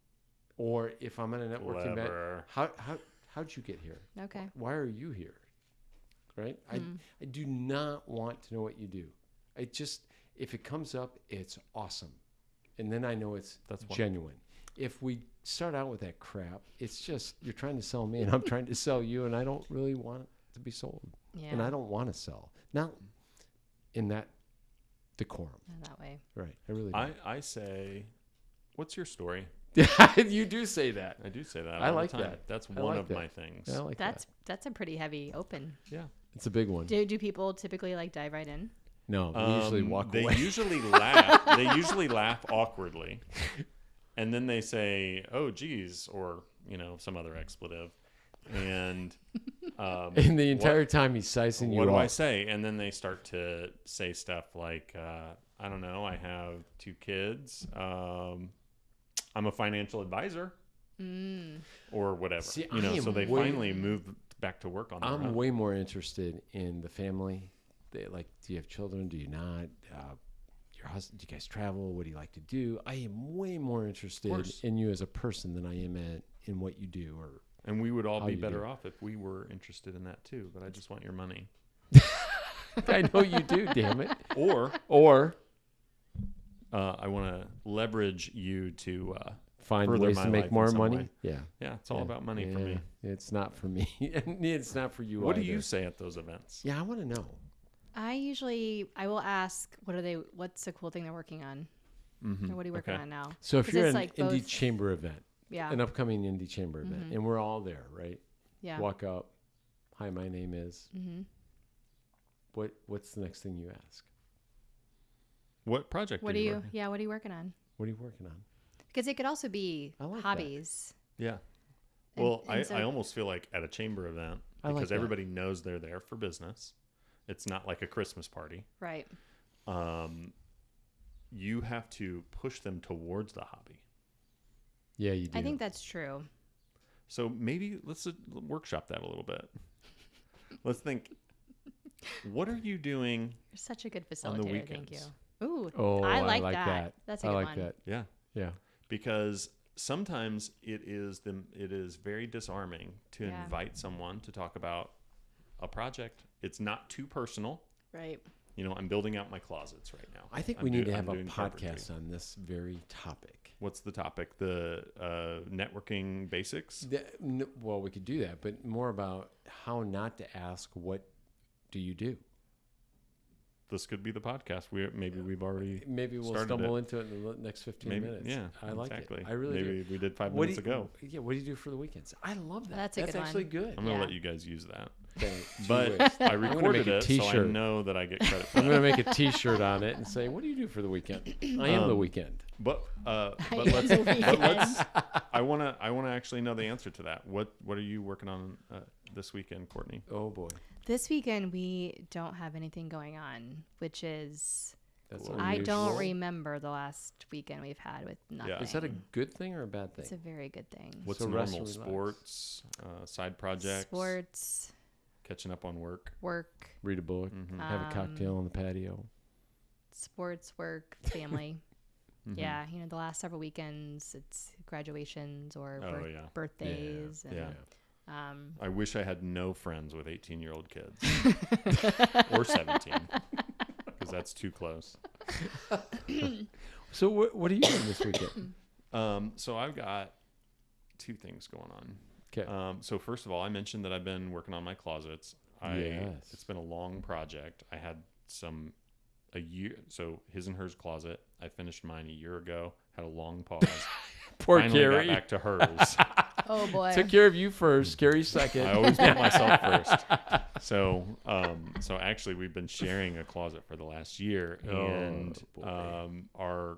C: Or if I'm at a networking event,
A: Clever.
C: how'd you get here?
B: Okay.
C: Why are you here? Right? I do not want to know what you do. I just, if it comes up, it's awesome. And then I know that's genuine. If we start out with that crap, it's just, you're trying to sell me and I'm trying to sell you, and I don't really want it to be sold.
B: Yeah.
C: And I don't want to sell. Not in that decorum.
B: Not that way.
C: Right. I really don't.
A: I say, what's your story?
C: You do say that.
A: I do say that.
C: I
A: all
C: like
A: the time.
C: that.
A: That's
C: I
A: one
C: like
A: of
C: that.
A: my things.
C: I like that.
B: That's a pretty heavy open.
A: Yeah.
C: It's a big one.
B: Do people typically like dive right in?
C: No, we usually walk
A: they
C: away.
A: usually laugh. They usually laugh awkwardly, and then they say, "Oh, geez," or some other expletive, and
C: And the entire time he's sizing you
A: what
C: up.
A: do I say? And then they start to say stuff like, "I don't know. I have 2 kids. I'm a financial advisor, or whatever."
C: See,
A: so they finally move back to work on.
C: I'm way more interested in the family. Do you have children? Do you not? Your husband? Do you guys travel? What do you like to do? I am way more interested in you as a person than I am in what you do.
A: And we would all
C: how
A: be
C: you
A: better
C: do.
A: off if we were interested in that too. But I just want your money.
C: I know you do. Damn it.
A: Or I want to leverage you to
C: find
A: further
C: ways
A: my
C: to
A: life
C: make
A: in
C: more
A: some
C: money.
A: way.
C: Yeah.
A: Yeah, it's all about money for me.
C: It's not for me. It's not for you.
A: What do
C: either.
A: you say at those events?
C: Yeah, I want to know.
B: I will ask, what's a cool thing they're working on? Or what are you working on now?
C: So if
B: 'Cause
C: you're
B: it's
C: an
B: like
C: indie
B: both-
C: chamber event,
B: Yeah.
C: an upcoming indie chamber event, and we're all there, right?
B: Yeah.
C: Walk up. Hi, my name is.
B: Mm-hmm.
C: What's the next thing you ask?
A: What project
B: What
A: are
B: are
A: you
B: you?
A: working?
B: Yeah. What are you working on?
C: What are you working on?
B: Because it could also be
C: I like that.
B: hobbies.
A: Yeah.
B: And-
A: Well,
B: and so-
A: I almost feel like at a chamber event,
C: I like
A: because
C: that.
A: everybody knows they're there for business, It's not like a Christmas party.
B: Right.
A: You have to push them towards the hobby.
C: Yeah, you do.
B: I think that's true.
A: So maybe let's workshop that a little bit. Let's think, what are you doing
B: You're such a good
A: on the
B: facilitator.
A: weekends?
B: Thank you. Ooh,
C: Oh,
B: I like that. That's a good
C: I like
B: one.
C: that.
A: Yeah.
C: Yeah.
A: Because sometimes it is very disarming to
B: Yeah.
A: invite someone to talk about a project. It's not too personal.
B: Right.
A: You know, I'm building out my closets right now.
C: I think
A: I'm
C: we need to
A: I'm
C: have a
A: doing carpentry.
C: podcast on this very topic.
A: What's the topic? The networking basics?
C: Well, we could do that, but more about how not to ask, what do you do?
A: This could be the podcast. We've already
C: Maybe we'll
A: started
C: stumble
A: it.
C: into it in the next 15
A: Maybe,
C: minutes.
A: yeah,
C: I like
A: exactly.
C: it. I really
A: Maybe
C: do.
A: we did 5
C: What
A: minutes ago.
C: Yeah, what do you do for the weekends? I love that.
B: That's a good
C: actually
B: one.
C: good.
A: I'm gonna
B: Yeah.
A: let you guys use that.
C: Okay,
A: But
C: ways.
A: I
C: gonna
A: recorded
C: make a
A: it, so I
C: t-shirt.
A: know that I get credit for
C: I'm
A: that.
C: going to make a T-shirt on it and say, "What do you do for the weekend?" I am the weekend.
A: But
B: am
A: let's.
B: the
A: But
B: weekend.
A: let's. I wanna actually know the answer to that. What are you working on this weekend, Courtney?
C: Oh boy,
B: This weekend we don't have anything going on, which is
C: that's
B: I don't
C: unusual.
B: remember the last weekend we've had with nothing.
C: Is that a good thing or a bad thing?
B: It's a very good thing.
A: What's
C: So rest
A: normal?
C: and relax.
A: Sports, side projects,
B: Sports,
A: catching up on work.
B: work,
C: Read a book,
A: Mhm.
C: have a cocktail on the patio.
B: sports, work, family.
A: Mhm.
B: Yeah, the last several weekends it's graduations or
A: Oh, yeah.
B: birthdays.
A: Yeah.
B: And,
A: I wish I had no friends with 18-year-old kids or 17, because that's too close.
C: So what are you doing this weekend?
A: So I've got two things going on.
C: Okay.
A: So first of all, I mentioned that I've been working on my closets.
C: Yes.
A: It's been a long project. I had a year. So his and hers closet. I finished mine a year ago. Had a long pause.
C: Poor
A: Finally
C: Carrie.
A: got back to hers.
B: oh boy.
C: Took care of you first, Carrie second.
A: I always put myself first. So actually, we've been sharing a closet for the last year, and
C: boy.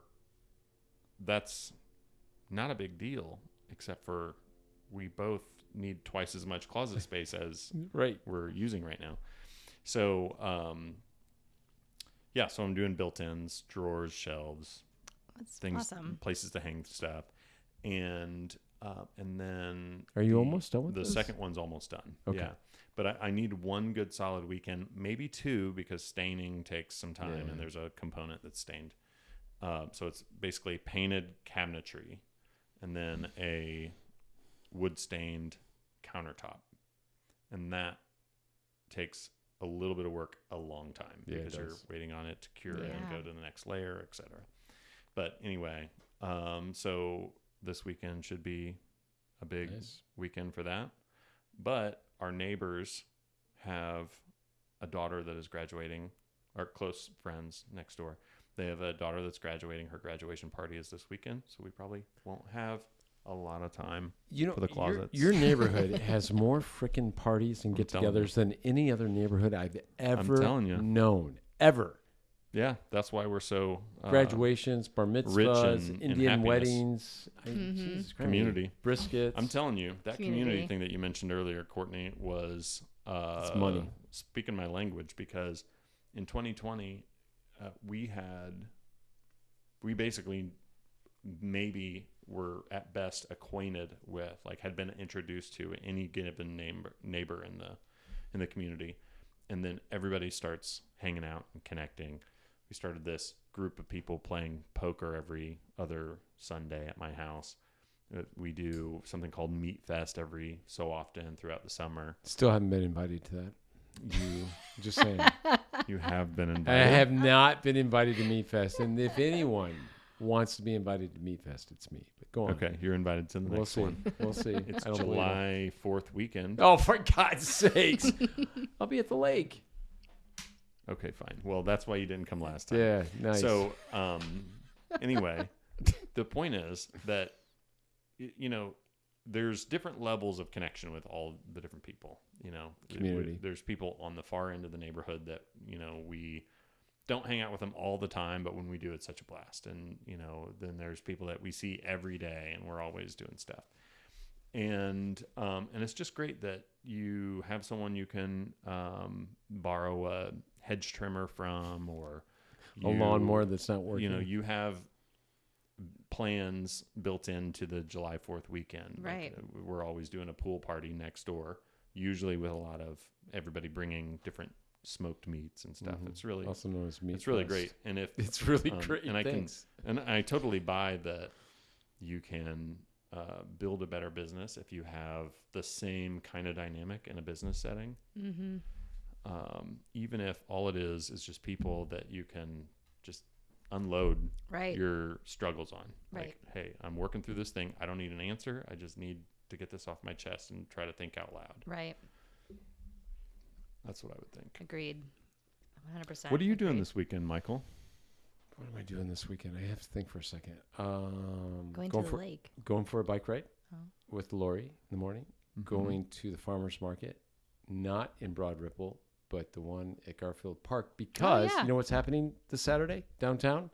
A: that's not a big deal, except for we both need twice as much closet space as
C: Right.
A: we're using right now. So so I'm doing built-ins, drawers, shelves,
B: That's
A: things,
B: awesome.
A: places to hang stuff, and then
C: Are you almost done with
A: the
C: this?
A: second one's almost done.
C: Okay.
A: Yeah, but I need one good solid weekend, maybe two, because staining takes some time,
C: Yeah.
A: and there's a component that's stained. So it's basically painted cabinetry, and then a wood stained countertop, and that takes a little bit of work, a long time,
C: Yeah, it
A: because you're
C: does.
A: waiting on it to cure and
B: Yeah.
A: go to the next layer, etc. But anyway, so this weekend should be a big
C: Nice.
A: weekend for that. But our neighbors have a daughter that is graduating, our close friends next door. They have a daughter that's graduating. Her graduation party is this weekend, so we probably won't have a lot of time. For the closets.
C: Your neighborhood has more frickin' parties and
A: I'm telling
C: get-togethers than any other neighborhood I've ever
A: telling you.
C: known. Ever.
A: Yeah, that's why we're so
C: Graduations, bar mitzvahs,
A: in
C: Indian
A: happiness.
C: weddings,
B: Mhm.
C: Jesus Christ.
A: Community.
C: briskets.
A: I'm telling you, that community
B: Community.
A: thing that you mentioned earlier, Courtney, was
C: It's money.
A: Speaking my language, because in 2020, we basically maybe were at best acquainted with, like, had been introduced to any given neighbor in the community, and then everybody starts hanging out and connecting. We started this group of people playing poker every other Sunday at my house. We do something called Meat Fest every so often throughout the summer.
C: Still haven't been invited to that.
A: You
C: Just saying.
A: you have been
C: I
A: invited.
C: have not been invited to Meat Fest. And if anyone wants to be invited to Meat Fest, it's me. But go on.
A: Okay, you're invited to the
C: We'll
A: next
C: see.
A: one.
C: We'll see.
A: It's
C: I don't believe it.
A: July 4th weekend.
C: Oh, for God's sakes. I'll be at the lake.
A: Okay, fine. Well, that's why you didn't come last time.
C: Yeah, nice.
A: So, anyway, the point is that, there's different levels of connection with all the different people,
C: Community.
A: There's people on the far end of the neighborhood that, we don't hang out with them all the time, but when we do, it's such a blast. And, then there's people that we see every day and we're always doing stuff. And it's just great that you have someone you can borrow a hedge trimmer from, or
C: a lawnmower that's not working.
A: You have plans built into the July 4th weekend.
B: Right.
A: Like, we're always doing a pool party next door, usually with a lot of everybody bringing different smoked meats and stuff. It's really
C: also known as meat.
A: It's really great. And if
C: it's really great,
A: and I totally buy that you can build a better business if you have the same kind of dynamic in a business setting.
B: Mm-hmm.
A: Even if all it is just people that you can just unload your struggles on.
B: Right.
A: Like, hey, I'm working through this thing. I don't need an answer. I just need to get this off my chest and try to think out loud.
B: Right.
A: That's what I would think.
B: Agreed. 100%.
A: What are you doing this weekend, Michael?
C: What am I doing this weekend? I have to think for a second.
B: Going to the lake.
C: Going for a bike ride with Lori in the morning.
A: Mm-hmm.
C: Going to the farmer's market, not in Broad Ripple, but the one at Garfield Park, because you know what's happening this Saturday downtown?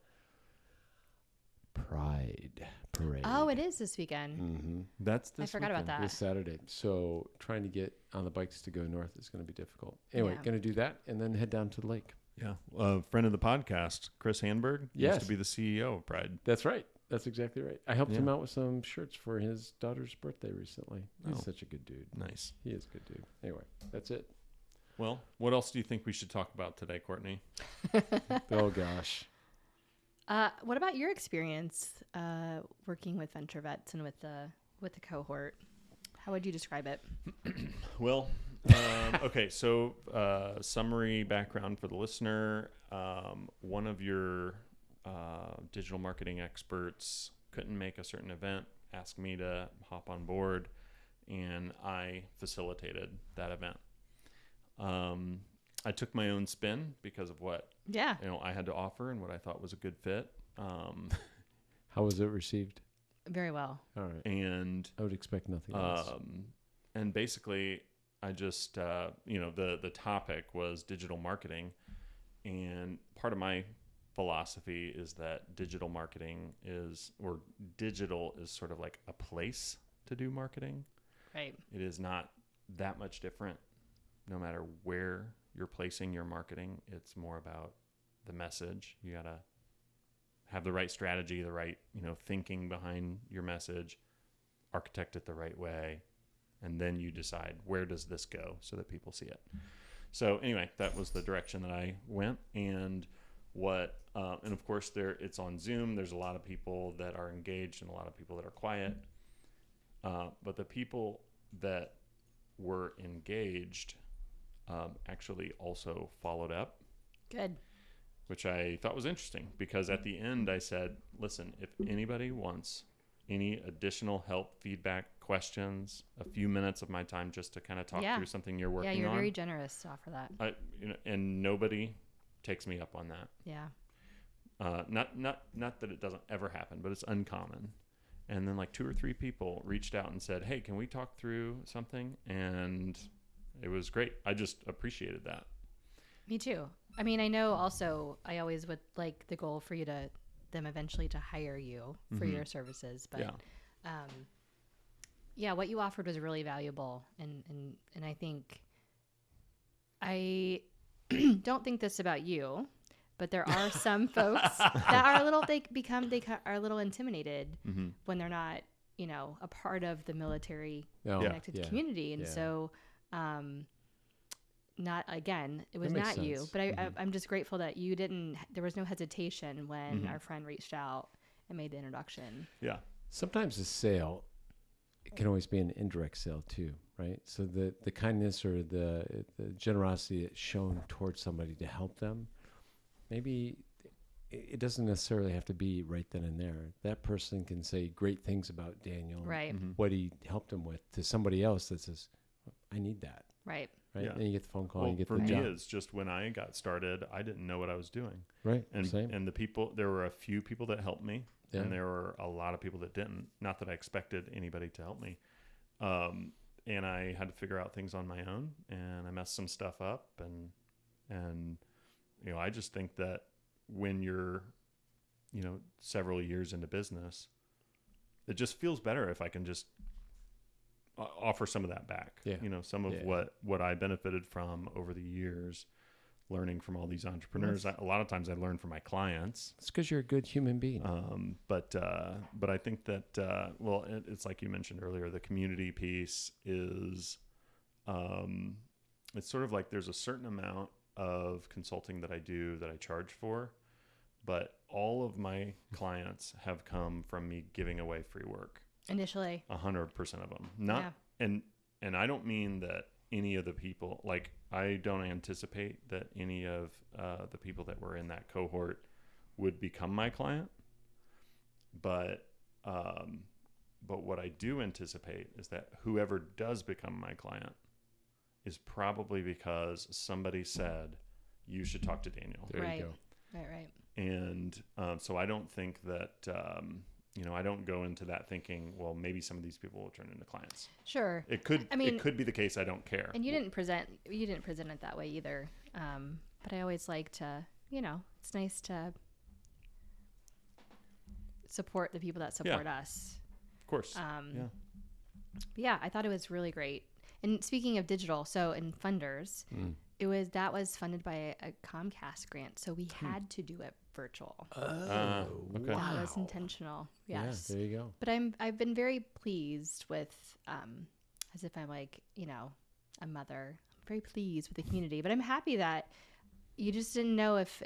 C: Pride Parade.
B: Oh, it is this weekend.
C: Mm-hmm.
A: That's this
B: I forgot about that.
C: This Saturday. So trying to get on the bikes to go north is going to be difficult. Anyway, going to do that and then head down to the lake.
A: Yeah. A friend of the podcast, Chris Hanberg, used to be the CEO of Pride.
C: That's right. That's exactly right. I helped him out with some shirts for his daughter's birthday recently. He's such a good dude.
A: Nice.
C: He is a good dude. Anyway, that's it.
A: Well, what else do you think we should talk about today, Courtney?
C: Oh, gosh.
B: What about your experience working with VentureVets and with the cohort? How would you describe it?
A: Well, okay, so summary background for the listener. One of your digital marketing experts couldn't make a certain event, asked me to hop on board, and I facilitated that event. I took my own spin because of what I had to offer and what I thought was a good fit.
C: How was it received?
B: Very well.
C: All right.
A: And
C: I would expect nothing else.
A: And basically, I just the topic was digital marketing, and part of my philosophy is that digital is sort of like a place to do marketing.
B: Right.
A: It is not that much different no matter where you're placing your marketing. It's more about the message. You got to have the right strategy, the right, thinking behind your message, architect it the right way, and then you decide where does this go so that people see it. So anyway, that was the direction that I went. And and of course it's on Zoom. There's a lot of people that are engaged and a lot of people that are quiet. But the people that were engaged actually also followed up.
B: Good.
A: Which I thought was interesting, because at the end I said, listen, if anybody wants any additional help, feedback, questions, a few minutes of my time just to kind of talk through something you're working on.
B: Yeah, you're very generous to offer that.
A: And nobody takes me up on that.
B: Yeah.
A: Not that it doesn't ever happen, but it's uncommon. And then like 2 or 3 people reached out and said, hey, can we talk through something? And it was great. I just appreciated that.
B: Me too. I mean, I know also I always would like the goal for them eventually to hire you for your services. But what you offered was really valuable. And I think I don't think this about you, but there are some folks that are a little intimidated when they're not, a part of the military connected community. And so, it was not sense. You, but I'm just grateful that there was no hesitation when our friend reached out and made the introduction.
A: Yeah.
C: Sometimes a sale can always be an indirect sale too, right? So the kindness or the generosity that's shown towards somebody to help them, maybe it doesn't necessarily have to be right then and there. That person can say great things about Daniel,
B: right?
C: What he helped him with, to somebody else that says, I need that.
B: Right.
C: Right. Yeah. And you get the phone call.
A: Well,
C: you get
A: for
C: the
A: me,
C: job.
A: it's just when I got started, I didn't know what I was doing.
C: Right.
A: And
C: Same.
A: And there were a few people that helped me, and there were a lot of people that didn't. Not that I expected anybody to help me. And I had to figure out things on my own, and I messed some stuff up, and I just think that when you're, several years into business, it just feels better if I can just offer some of that back.
C: Yeah.
A: Some of what I benefited from over the years, learning from all these entrepreneurs. A lot of times I learn from my clients.
C: It's because you're a good human being.
A: But I think that, it's like you mentioned earlier, the community piece is, it's sort of like there's a certain amount of consulting that I do that I charge for, but all of my clients have come from me giving away free work.
B: Initially.
A: 100% of them. And I don't mean that any of the people, like, I don't anticipate that any of the people that were in that cohort would become my client. But what I do anticipate is that whoever does become my client is probably because somebody said, you should talk to Daniel.
C: There you go.
B: Right.
A: And so I don't think that, I don't go into that thinking, well, maybe some of these people will turn into clients.
B: Sure.
A: It could be the case. I don't care.
B: And you didn't present it that way either. But I always like to, it's nice to support the people that support us.
A: Of course.
B: I thought it was really great. And speaking of digital, so in funders, that was funded by a Comcast grant, so we had to do it virtual.
C: Okay.
B: That was intentional. Yes.
C: Yeah, there you go.
B: But I've been very pleased with, as if I'm like, a mother. I'm very pleased with the community, but I'm happy that you just didn't know if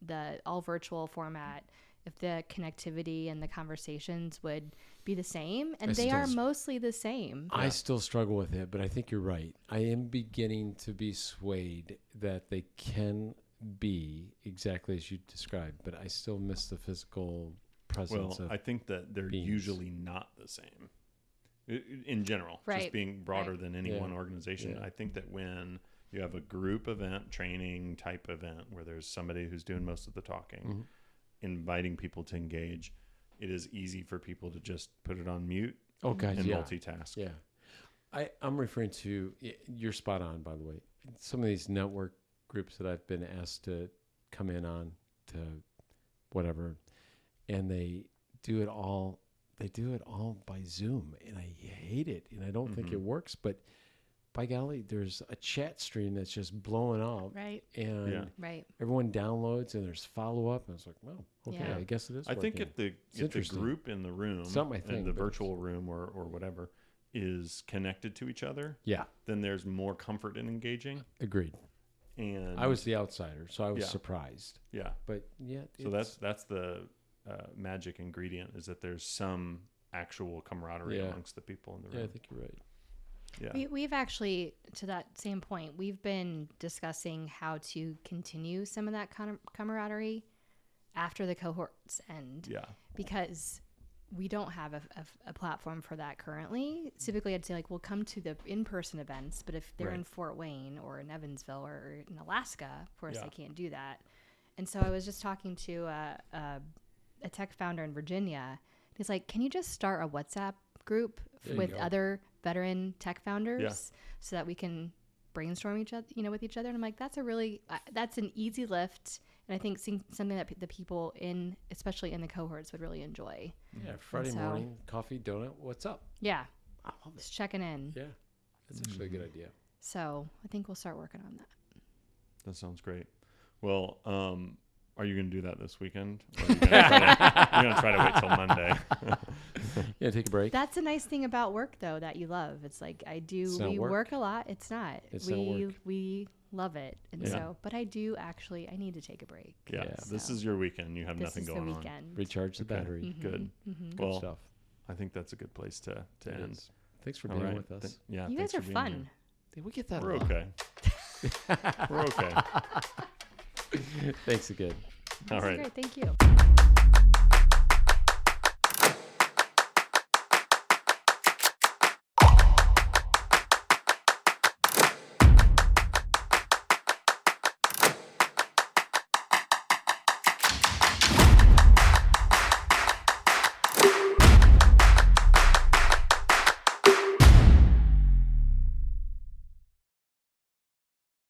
B: the all virtual format, if the connectivity and the conversations would be the same, and they are mostly the same.
C: I still struggle with it, but I think you're right. I am beginning to be swayed that they can be exactly as you described, but I still miss the physical presence.
A: Well, I think that they're usually not the same in general, just being broader than any one organization. I think that when you have a group event, training type event, where there's somebody who's doing most of the talking, inviting people to engage, it is easy for people to just put it on mute and multitask.
C: Yeah. I'm referring to, you're spot on, by the way, some of these network groups that I've been asked to come in on to whatever, and they do it all by Zoom, and I hate it, and I don't think it works, but by golly, there's a chat stream that's just blowing up.
B: Right.
C: And everyone downloads and there's follow-up. And it's like, well, okay, I guess it is working.
A: I think if the group in the room, in the virtual room or whatever, is connected to each other, then there's more comfort in engaging.
C: Agreed.
A: And
C: I was the outsider, so I was surprised.
A: Yeah.
C: But
A: so that's the magic ingredient, is that there's some actual camaraderie amongst the people in the room.
C: Yeah, I think you're right.
B: Yeah. We've actually, to that same point, we've been discussing how to continue some of that camaraderie after the cohorts end. Yeah. Because we don't have a platform for that currently. Typically, I'd say, like, we'll come to the in-person events, but if they're in Fort Wayne or in Evansville or in Alaska, of course, they can't do that. And so I was just talking to a tech founder in Virginia. He's like, can you just start a WhatsApp group with other veteran tech founders so that we can brainstorm with each other? And I'm like, that's an easy lift. And I think something that the people especially in the cohorts would really enjoy.
C: Yeah. Friday morning, coffee, donut. What's up?
B: Yeah.
C: I love it.
B: Just checking in.
C: Yeah. That's actually a good idea.
B: So I think we'll start working on that.
A: That sounds great. Well, are you going to do that this weekend? Or are you going to try to wait till Monday?
C: Take a break.
B: That's a nice thing about work, though, that you love. It's like we work a lot. It's not. We love it. And so, but I need to take a break.
A: Yeah. So this is your weekend. You have nothing going on.
C: Recharge the battery.
B: Mm-hmm.
A: Good.
B: Mm-hmm.
A: Well,
C: stuff.
A: I think that's a good place to end.
C: Thanks for being with us.
B: You guys are fun.
C: Did we get that?
A: We're okay. We're okay.
C: Thanks again.
A: All right.
B: Great. Thank you.